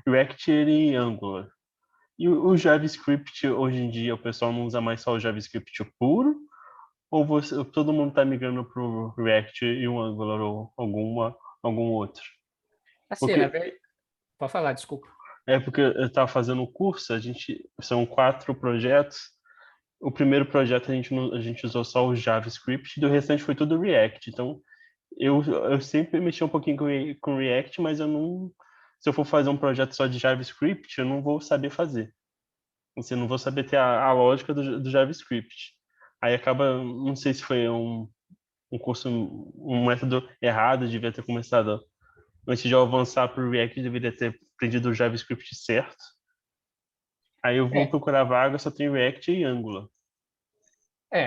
React e Angular. E o JavaScript, hoje em dia, o pessoal não usa mais só o JavaScript puro? Ou todo mundo está migrando para o React e o Angular ou algum outro? Assim, na Porque verdade, pode falar, desculpa. porque eu estava fazendo um curso, são 4 projetos. O primeiro projeto a gente usou só o JavaScript, e o restante foi tudo React. Então, eu sempre mexi um pouquinho com React, mas eu não. Se eu for fazer um projeto só de JavaScript, eu não vou saber fazer. Você não vou saber ter a lógica do JavaScript. Aí acaba, não sei se foi um curso, um método errado, devia ter começado antes de eu avançar para o React, deveria ter aprendido o JavaScript certo. Aí eu vou É, procurar vaga, só tem React e Angular.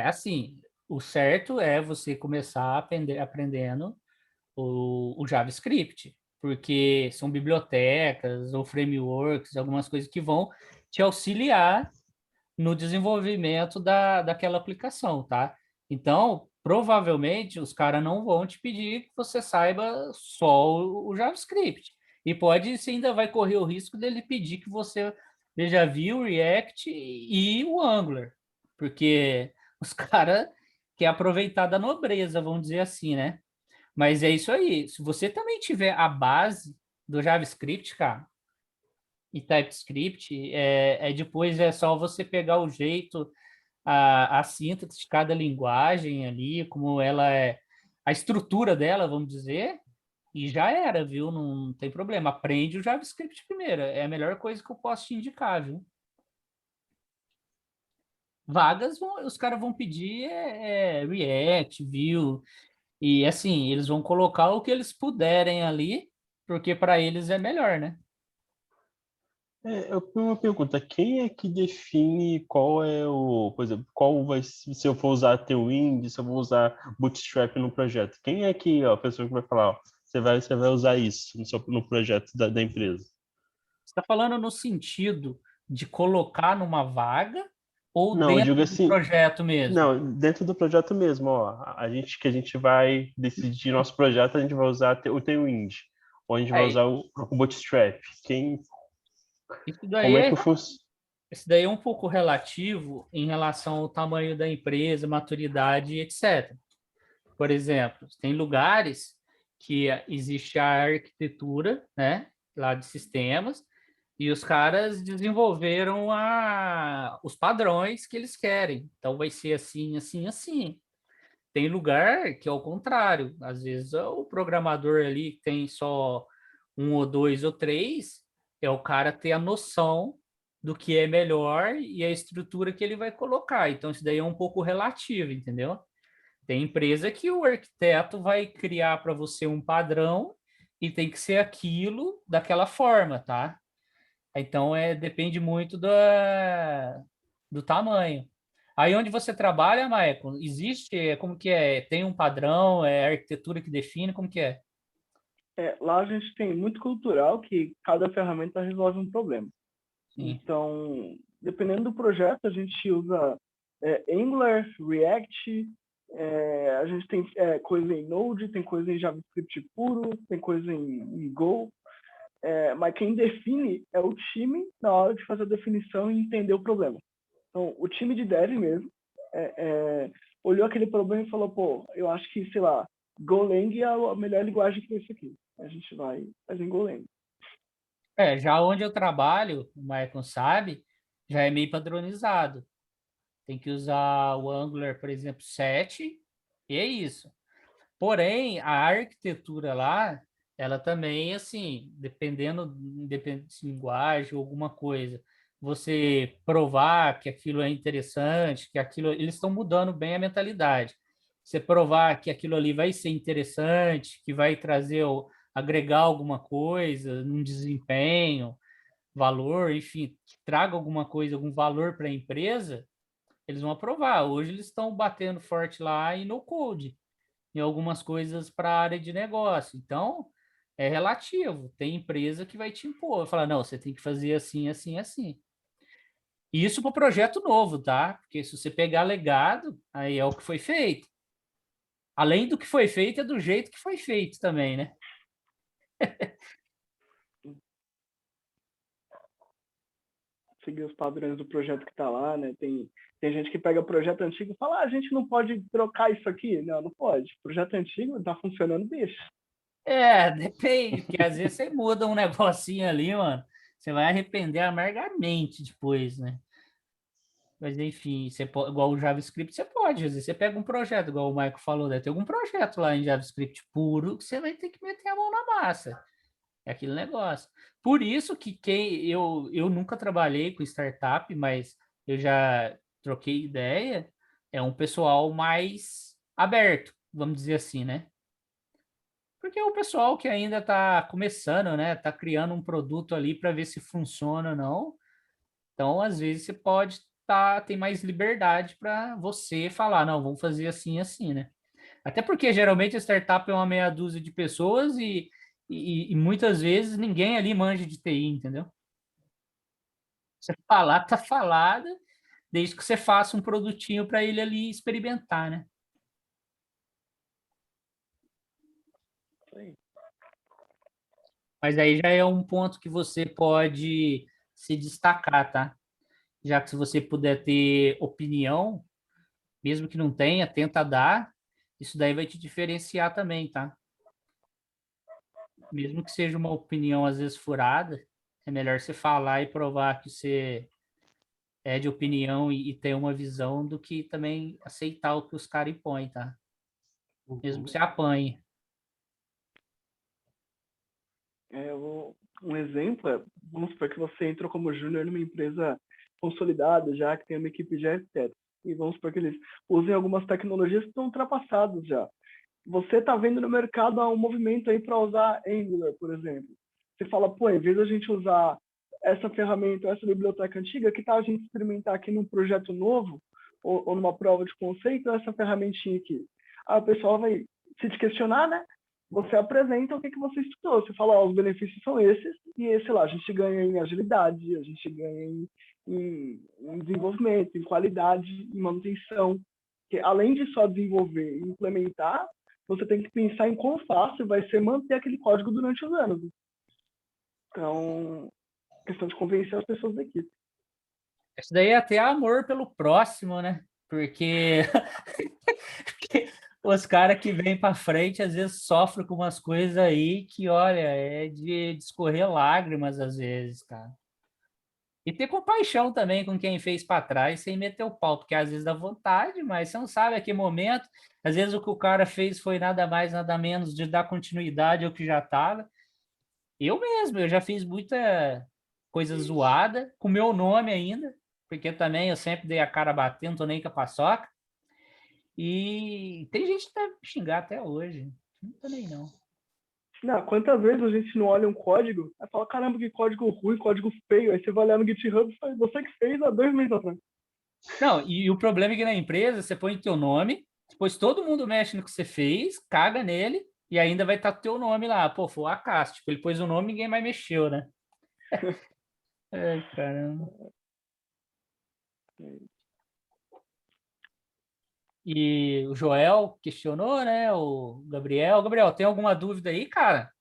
assim, o certo é você começar aprendendo o JavaScript, porque são bibliotecas ou frameworks, algumas coisas que vão te auxiliar no desenvolvimento daquela aplicação, tá? Então, provavelmente, os caras não vão te pedir que você saiba só o JavaScript. E você ainda vai correr o risco dele pedir que você veja Vue, o React e o Angular, porque os caras querem aproveitar da nobreza, vamos dizer assim, né? Mas é isso aí. Se você também tiver a base do JavaScript, cara, e TypeScript, depois é só você pegar o jeito, a sintaxe de cada linguagem ali, como ela é, a estrutura dela, vamos dizer, e já era, viu? Não tem problema. Aprende o JavaScript primeiro. É a melhor coisa que eu posso te indicar, viu? Vagas, os caras vão pedir React, Vue, e assim, eles vão colocar o que eles puderem ali, porque para eles é melhor, né? Eu tenho uma pergunta, quem é que define por exemplo, se eu for usar Tailwind, se eu vou usar Bootstrap no projeto? Quem é que, ó, a pessoa que vai falar, ó, você vai usar isso no projeto da empresa? Você está falando no sentido de colocar numa vaga ou Não, eu digo dentro do assim, projeto mesmo? não, dentro do projeto mesmo, ó, a gente vai decidir nosso projeto, a gente vai usar o Tailwind, ou a gente vai É, usar o Bootstrap. isso Como é que daí, funciona? isso daí é um pouco relativo em relação ao tamanho da empresa, maturidade, etc. Por exemplo, tem lugares que existe a arquitetura, né, lá de sistemas, e os caras desenvolveram os padrões que eles querem. Então, vai ser assim, assim, assim. tem lugar que é o contrário. Às vezes o programador ali que tem só um ou dois ou três, é o cara ter a noção do que é melhor e a estrutura que ele vai colocar. Então, isso daí é um pouco relativo, entendeu? Tem empresa que o arquiteto vai criar para você um padrão e tem que ser aquilo daquela forma, tá? Então, depende muito do tamanho. Aí onde você trabalha, Maicon, existe, como que é? Tem um padrão, é a arquitetura que define, como que é? Lá a gente tem muito cultural que cada ferramenta resolve um problema. Sim. Então, dependendo do projeto, a gente usa Angular, React, a gente tem coisa em Node, tem coisa em JavaScript puro, tem coisa em Go, mas quem define é o time na hora de fazer a definição e entender o problema. Então, o time de dev mesmo olhou aquele problema e falou, pô, eu acho que, sei lá, Golang é a melhor linguagem para isso aqui. A gente vai fazer em Golang. Já onde eu trabalho, o Maicon sabe, já é meio padronizado. Tem que usar o Angular, por exemplo, 7, e é isso. Porém, a arquitetura lá, ela também, assim, dependendo de linguagem ou alguma coisa, você provar que aquilo é interessante, que aquilo, eles estão mudando bem a mentalidade. Você provar que aquilo ali vai ser interessante, que vai trazer, agregar alguma coisa, um desempenho, valor, enfim, que traga alguma coisa, algum valor para a empresa, eles vão aprovar. Hoje eles estão batendo forte lá em no code em algumas coisas para a área de negócio. Então, é relativo. Tem empresa que vai te impor, falar, não, você tem que fazer assim, assim, assim. Isso para o projeto novo, tá? Porque se você pegar legado, aí é o que foi feito. Além do que foi feito, é do jeito que foi feito também, né? Seguir os padrões do projeto que está lá, né? Tem gente que pega projeto antigo e fala, a gente não pode trocar isso aqui. Não, não pode. Projeto antigo está funcionando, deixa. Depende, porque às vezes você muda um negocinho ali, mano, você vai arrepender amargamente depois, né? Mas enfim, você pode, igual o JavaScript, você pode, às vezes você pega um projeto, igual o Michael falou, deve ter algum projeto lá em JavaScript puro que você vai ter que meter a mão na massa. É aquele negócio. Por isso que eu nunca trabalhei com startup, mas eu já troquei ideia, é um pessoal mais aberto, vamos dizer assim, né? Porque é o pessoal que ainda está começando, né? Está criando um produto ali para ver se funciona ou não. Então, às vezes, você pode ter mais liberdade para você falar, não, vamos fazer assim, assim, né? Até porque geralmente a startup é uma meia dúzia de pessoas e muitas vezes ninguém ali manja de TI, entendeu? Você falar, tá falada, desde que você faça um produtinho para ele ali experimentar, né? Mas aí já é um ponto que você pode se destacar, tá? Já que se você puder ter opinião, mesmo que não tenha, tenta dar, isso daí vai te diferenciar também, tá? Mesmo que seja uma opinião às vezes furada, é melhor você falar e provar que você é de opinião e ter uma visão do que também aceitar o que os caras impõem, tá? Mesmo que você apanhe. Um exemplo vamos supor que você entrou como júnior numa empresa consolidada já, que tem uma equipe de arquitetos. E vamos supor que eles usem algumas tecnologias que estão ultrapassadas já. Você está vendo no mercado um movimento aí para usar Angular, por exemplo. Você fala, pô, em vez da gente usar essa ferramenta, essa biblioteca antiga, que tal a gente experimentar aqui num projeto novo, ou numa prova de conceito, essa ferramentinha aqui? Aí o pessoal vai se te questionar, né? Você apresenta o que você estudou. Você fala, os benefícios são esses, e, sei lá, a gente ganha em agilidade, a gente ganha em desenvolvimento, em qualidade, em manutenção. Porque além de só desenvolver e implementar, você tem que pensar em quão fácil vai ser manter aquele código durante os anos. Então, questão de convencer as pessoas da equipe. Isso daí é até amor pelo próximo, né? Porque os caras que vêm para frente às vezes sofrem com umas coisas aí que, olha, é de escorrer lágrimas às vezes, cara. E ter compaixão também com quem fez para trás, sem meter o pau, porque às vezes dá vontade, mas você não sabe a que momento. Às vezes o que o cara fez foi nada mais, nada menos de dar continuidade ao que já estava. Eu mesmo, eu já fiz muita coisa zoada, com meu nome ainda, porque também eu sempre dei a cara batendo, não tô nem com a paçoca. E tem gente que deve xingar até hoje. Não tô nem não. Não, quantas vezes a gente não olha um código, aí fala, caramba, que código ruim, código feio. Aí você vai olhar no GitHub e fala, você que fez há 2 meses atrás. Não, e o problema é que na empresa você põe teu nome, depois todo mundo mexe no que você fez, caga nele, e ainda vai estar teu nome lá. Pô, foi o Acácio. Tipo, ele pôs o nome e ninguém mais mexeu, né? Ai, caramba. E o Joel questionou, né? O Gabriel. Gabriel, tem alguma dúvida aí, cara?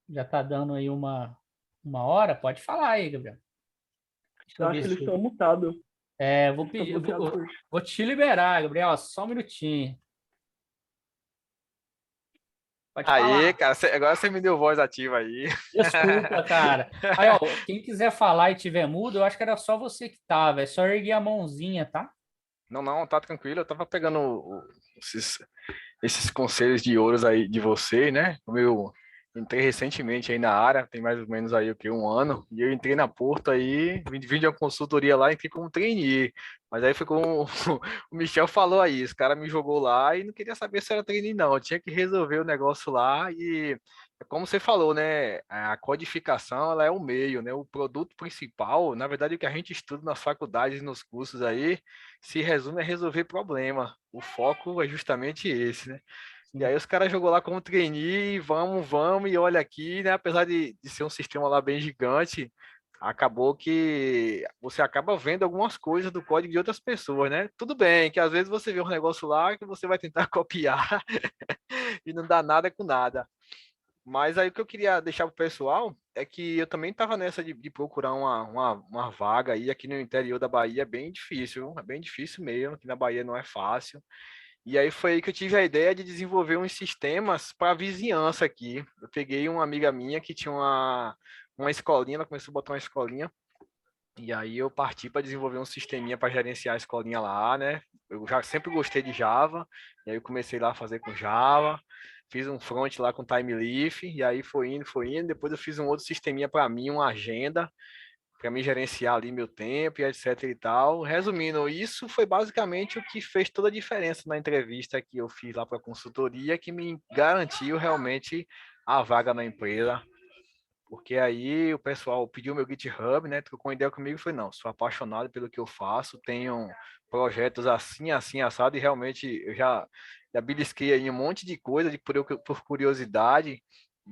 Já tá dando aí uma hora? Pode falar aí, Gabriel. Deixa Eu eu acho ver que eles se. estão mutados. Vou Eles estão pedir, muteados por... vou te liberar, Gabriel. Só um minutinho. Pode Aí, falar. cara, agora você me deu voz ativa aí. Desculpa, cara. Aí, ó, quem quiser falar e tiver mudo, eu acho que era só você que tava. É só erguer a mãozinha, tá? Não, não, tá tranquilo. Eu tava pegando esses conselhos de ouros aí de vocês, né? Como eu entrei recentemente aí na área, tem mais ou menos aí o que, um ano, e eu entrei na Porto aí, vim de uma consultoria lá e entrei como trainee. Mas aí foi como o Michel falou aí, esse cara me jogou lá e não queria saber se era trainee, não. Eu tinha que resolver o negócio lá e, como você falou, né? A codificação, ela é o meio, né? O produto principal, na verdade, o que a gente estuda nas faculdades e nos cursos aí, se resume a resolver problema. O foco é justamente esse, né? E Sim. aí os caras jogou lá como trainee, vamos, e olha aqui, né? Apesar de ser um sistema lá bem gigante, acabou que você acaba vendo algumas coisas do código de outras pessoas, né? Tudo bem, que às vezes você vê um negócio lá que você vai tentar copiar e não dá nada com nada. Mas aí o que eu queria deixar pro pessoal é que eu também estava nessa de procurar uma vaga aí aqui no interior da Bahia, é bem difícil, é bem difícil mesmo, aqui na Bahia não é fácil. E aí foi aí que eu tive a ideia de desenvolver uns sistemas para a vizinhança aqui. Eu peguei uma amiga minha que tinha uma escolinha, ela começou a botar uma escolinha, e aí eu parti para desenvolver um sisteminha para gerenciar a escolinha lá, né? Eu já sempre gostei de Java, e aí eu comecei lá a fazer com Java, fiz um front lá com Timeleaf, e aí foi indo, depois eu fiz um outro sisteminha para mim, uma agenda, para me gerenciar ali meu tempo e etc e tal. Resumindo, isso foi basicamente o que fez toda a diferença na entrevista que eu fiz lá para a consultoria, que me garantiu realmente a vaga na empresa. Porque aí o pessoal pediu meu GitHub, né? Trocou uma ideia comigo e foi, não, sou apaixonado pelo que eu faço, tenho projetos assim, assim, assado, e realmente eu já belisquei aí um monte de coisa por curiosidade.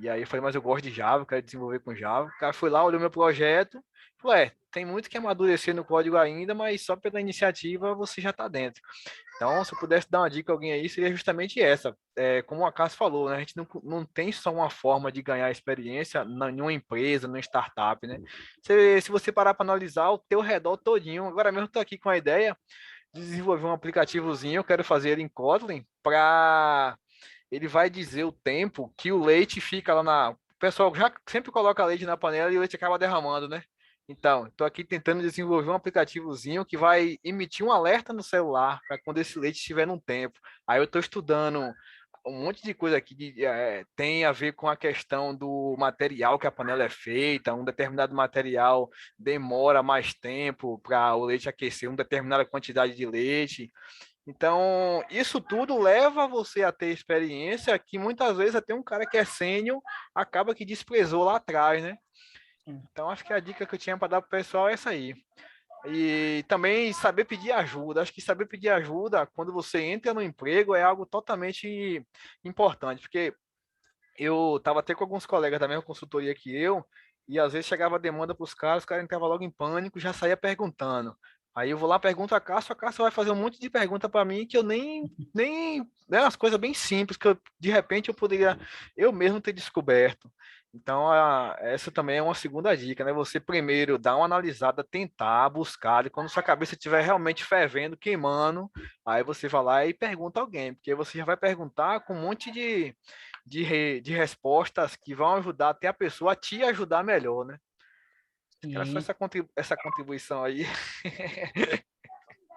E aí eu falei, mas eu gosto de Java, eu quero desenvolver com Java. O cara foi lá, olhou meu projeto, falou, tem muito que amadurecer no código ainda, mas só pela iniciativa você já está dentro. Então, se eu pudesse dar uma dica a alguém aí, seria justamente essa. Como o Acácio falou, né? A gente não tem só uma forma de ganhar experiência em uma empresa, numa startup, né? Se você parar para analisar o teu redor todinho, agora mesmo estou aqui com a ideia de desenvolver um aplicativozinho, eu quero fazer ele em Kotlin, para ele vai dizer o tempo que o leite fica lá na... O pessoal já sempre coloca leite na panela e o leite acaba derramando, né? Então, estou aqui tentando desenvolver um aplicativozinho que vai emitir um alerta no celular para quando esse leite estiver num tempo. Aí eu estou estudando um monte de coisa aqui tem a ver com a questão do material que a panela é feita, um determinado material demora mais tempo para o leite aquecer uma determinada quantidade de leite. Então, isso tudo leva você a ter experiência que muitas vezes até um cara que é sênior acaba que desprezou lá atrás, né? Então, acho que a dica que eu tinha para dar para o pessoal é essa aí. E também saber pedir ajuda. Acho que saber pedir ajuda quando você entra no emprego é algo totalmente importante, porque eu estava até com alguns colegas da mesma consultoria que eu, e às vezes chegava a demanda para os caras entravam logo em pânico, já saía perguntando. Aí eu vou lá, pergunto a Cássio vai fazer um monte de pergunta para mim que eu nem, né, as coisas bem simples que de repente eu poderia eu mesmo ter descoberto. Então, essa também é uma segunda dica, né? Você primeiro dá uma analisada, tentar, buscar, e quando sua cabeça estiver realmente fervendo, queimando, aí você vai lá e pergunta a alguém, porque você já vai perguntar com um monte de respostas que vão ajudar até a pessoa a te ajudar melhor, né? Era só Sim. essa contribuição aí.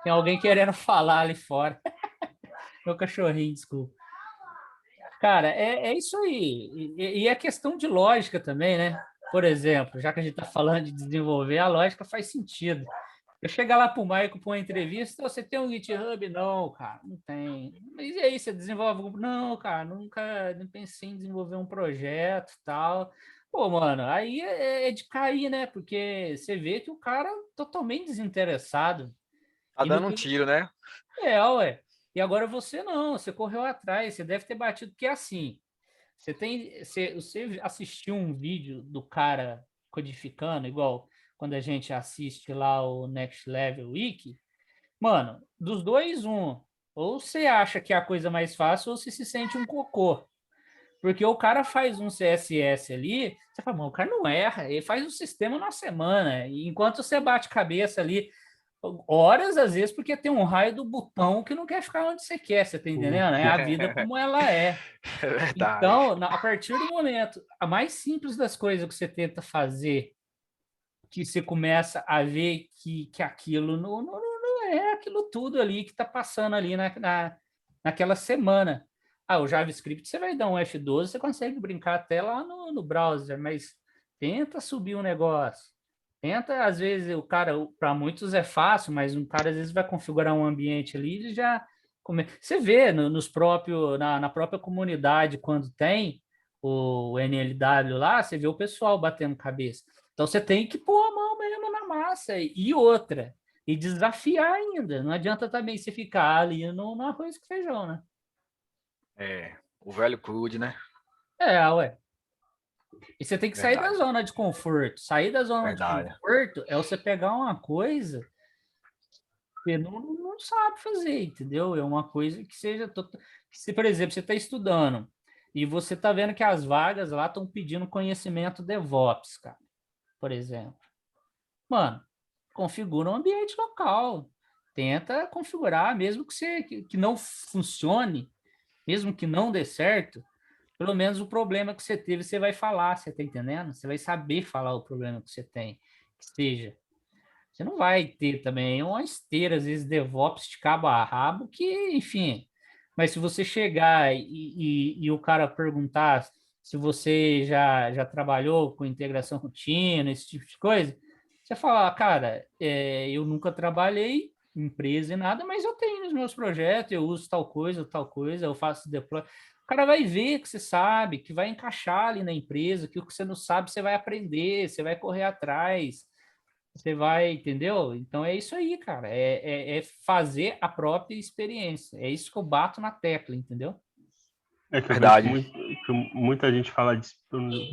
Tem alguém querendo falar ali fora. Meu cachorrinho, desculpa. Cara, é isso aí. E é questão de lógica também, né? Por exemplo, já que a gente está falando de desenvolver, a lógica faz sentido. Eu chegar lá para o Maico para uma entrevista, você tem um GitHub? Não, cara, não tem. Mas e aí, você desenvolve algum? Não, cara, nunca nem pensei em desenvolver um projeto e tal. Pô, mano, aí é de cair, né? Porque você vê que o cara é totalmente desinteressado. Tá E no dando um que tiro, né? ué. E agora você não, você correu atrás, você deve ter batido, porque é assim, você assistiu um vídeo do cara codificando, igual quando a gente assiste lá o Next Level Wiki, mano, dos dois, ou você acha que é a coisa mais fácil, ou você se sente um cocô. Porque o cara faz um CSS ali, você fala, mano, o cara não erra, ele faz o sistema na semana, e enquanto você bate cabeça ali, horas às vezes, porque tem um raio do botão que não quer ficar onde você quer, você tá entendendo? É a vida como ela é. É verdade. Então, a partir do momento, a mais simples das coisas que você tenta fazer, que você começa a ver que aquilo não é aquilo tudo ali que está passando ali naquela semana. Ah, o JavaScript, você vai dar um F12, você consegue brincar até lá no browser, mas tenta subir um negócio. Tenta, às vezes, o cara, para muitos é fácil, mas um cara às vezes vai configurar um ambiente ali, ele já você vê nos próprios, na própria comunidade, quando tem o NLW lá, você vê o pessoal batendo cabeça. Então você tem que pôr a mão mesmo na massa. E outra, e desafiar ainda. Não adianta também você ficar ali no arroz com feijão, né? É, o velho crude, né? Ué. E você tem que sair da Verdade, zona de conforto. Sair da zona de verdade. conforto é você pegar uma coisa que você não sabe fazer, entendeu? É uma coisa que seja. Se, por exemplo, você está estudando e você está vendo que as vagas lá estão pedindo conhecimento DevOps, cara, por exemplo. Mano, configura um ambiente local. Tenta configurar, mesmo que não funcione, mesmo que não dê certo, pelo menos o problema que você teve, você vai falar, você tá entendendo? Você vai saber falar o problema que você tem, que seja. Você não vai ter também uma esteira, às vezes, DevOps de cabo a rabo, que, enfim. Mas se você chegar e o cara perguntar se você já trabalhou com integração contínua, esse tipo de coisa, você fala, cara, eu nunca trabalhei em empresa e nada, mas eu tenho nos meus projetos, eu uso tal coisa, eu faço deploy. O cara vai ver que você sabe, que vai encaixar ali na empresa, que o que você não sabe, você vai aprender, você vai correr atrás. Você vai, entendeu? Então é isso aí, cara. É fazer a própria experiência. É isso que eu bato na tecla, entendeu? É que eu vejo Verdade. que muita gente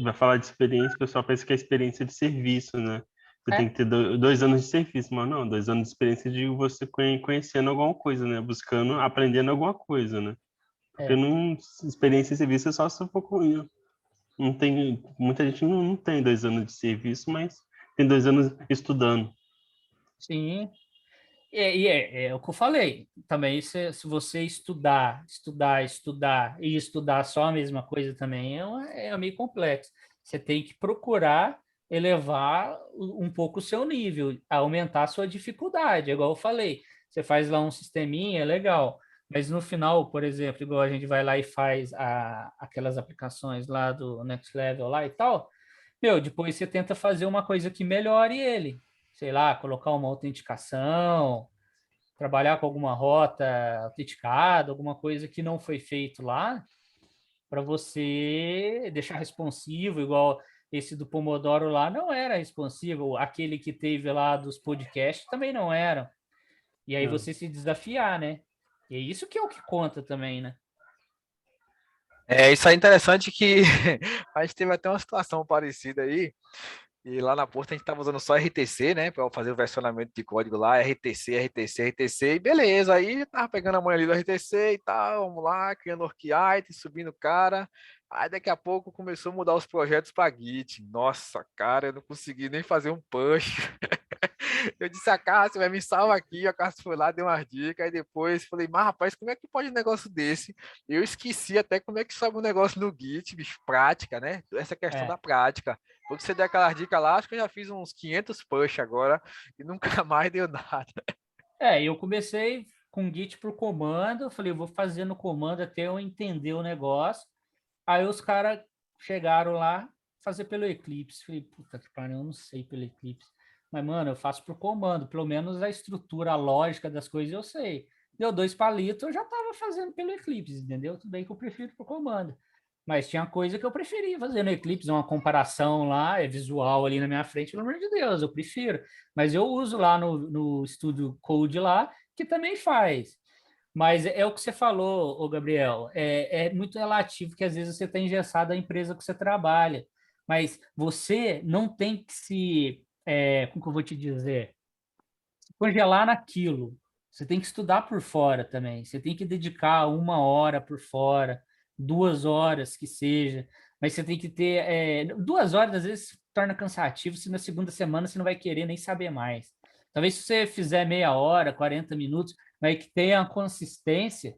vai falar de experiência, o pessoal pensa que é experiência de serviço, né? Você tem É, que ter 2 anos de serviço, mas não, 2 anos de experiência de você conhecendo alguma coisa, né? Buscando, aprendendo alguma coisa, né? Porque é. não, experiência de serviço é só se for com. Não tem, muita gente não tem 2 anos de serviço, mas tem 2 anos estudando. Sim. É o que eu falei. Também, se você estudar e estudar só a mesma coisa também, é meio complexo. Você tem que procurar elevar um pouco o seu nível, aumentar a sua dificuldade, igual eu falei. Você faz lá um sisteminha, é legal. Mas no final, por exemplo, igual a gente vai lá e faz aquelas aplicações lá do Next Level lá e tal, meu, depois você tenta fazer uma coisa que melhore ele. Sei lá, colocar uma autenticação, trabalhar com alguma rota autenticada, alguma coisa que não foi feito lá, para você deixar responsivo, igual esse do Pomodoro lá não era responsivo, aquele que teve lá dos podcasts também não era. E aí Né? você se desafiar, né? E é isso que é o que conta também, né? Isso é interessante que a gente teve até uma situação parecida aí. E lá na Porta a gente estava usando só RTC, né? Para fazer o versionamento de código lá, RTC, RTC, RTC, e beleza. Aí tava pegando a manha ali do RTC e tal, vamos lá, criando orquiite, subindo o cara. Aí daqui a pouco começou a mudar os projetos para Git. Nossa, cara, eu não consegui nem fazer um push. Eu disse a Cássio, vai me salva aqui. A Cássio foi lá, deu umas dicas. Aí depois falei, mas rapaz, como é que pode um negócio desse? Eu esqueci até como é que sobe um negócio no Git, bicho, prática, né? Essa questão É. da prática. Porque você deu aquelas dicas lá, acho que eu já fiz uns 500 push agora e nunca mais deu nada. Eu comecei com Git por comando, eu falei, eu vou fazendo comando até eu entender o negócio. Aí os caras chegaram lá, fazer pelo Eclipse. Falei, puta que pariu, eu não sei pelo Eclipse. Mas, mano, eu faço por comando, pelo menos a estrutura, a lógica das coisas eu sei. Deu 2 palitos, eu já estava fazendo pelo Eclipse, entendeu? Tudo bem que eu prefiro por comando. Mas tinha coisa que eu preferia fazer no Eclipse, uma comparação lá, é visual ali na minha frente, pelo amor de Deus, eu prefiro. Mas eu uso lá no Studio Code lá, que também faz. Mas é o que você falou, ô Gabriel, é muito relativo que às vezes você está engessado à empresa que você trabalha, mas você não tem que como que eu vou te dizer, se congelar naquilo. Você tem que estudar por fora também. Você tem que dedicar 1 hora por fora, 2 horas que seja, mas você tem que ter 2 horas às vezes se torna cansativo. Se na segunda semana você não vai querer nem saber mais. Talvez se você fizer meia hora, 40 minutos, mas que tenha a consistência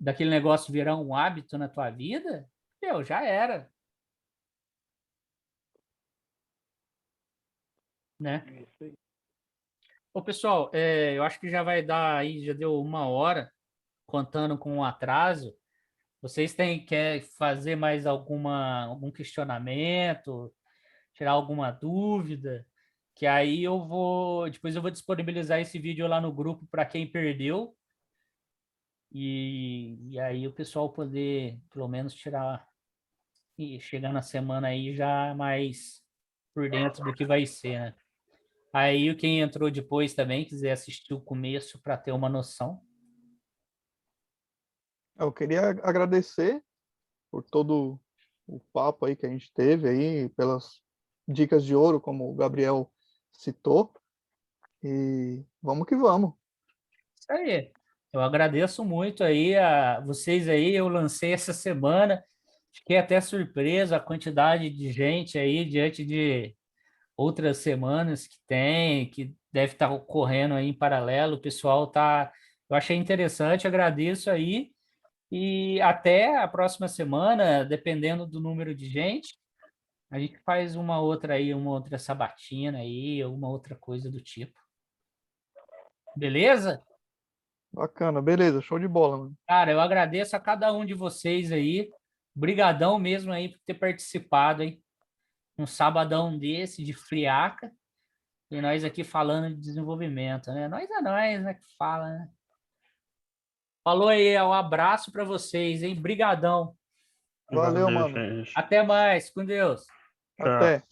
daquele negócio virar um hábito na tua vida, já era, né? É isso aí. Ô, pessoal, eu acho que já vai dar aí, já deu 1 hora, contando com o atraso. Vocês quer fazer mais algum questionamento, tirar alguma dúvida? Que aí depois eu vou disponibilizar esse vídeo lá no grupo para quem perdeu, e aí o pessoal poder, pelo menos, tirar e chegar na semana aí já mais por dentro do que vai ser, né? Aí quem entrou depois também, quiser assistir o começo para ter uma noção. Eu queria agradecer por todo o papo aí que a gente teve aí, pelas dicas de ouro, como o Gabriel citou. E vamos que vamos. Isso aí. Eu agradeço muito aí a vocês aí, eu lancei essa semana, fiquei até surpreso a quantidade de gente aí diante de outras semanas que tem, que deve estar ocorrendo aí em paralelo, o pessoal tá, eu achei interessante, agradeço aí. E até a próxima semana, dependendo do número de gente, a gente faz uma outra sabatina aí, uma outra coisa do tipo. Beleza? Bacana, beleza, show de bola, mano. Cara, eu agradeço a cada um de vocês aí. Brigadão mesmo aí por ter participado, hein? Um sabadão desse, de friaca, e nós aqui falando de desenvolvimento, né? Nós é nós, né, que fala, né? Falou aí, um abraço para vocês, hein? Brigadão. Valeu, Valeu, mano. gente. Até mais, com Deus. Tchau. Até.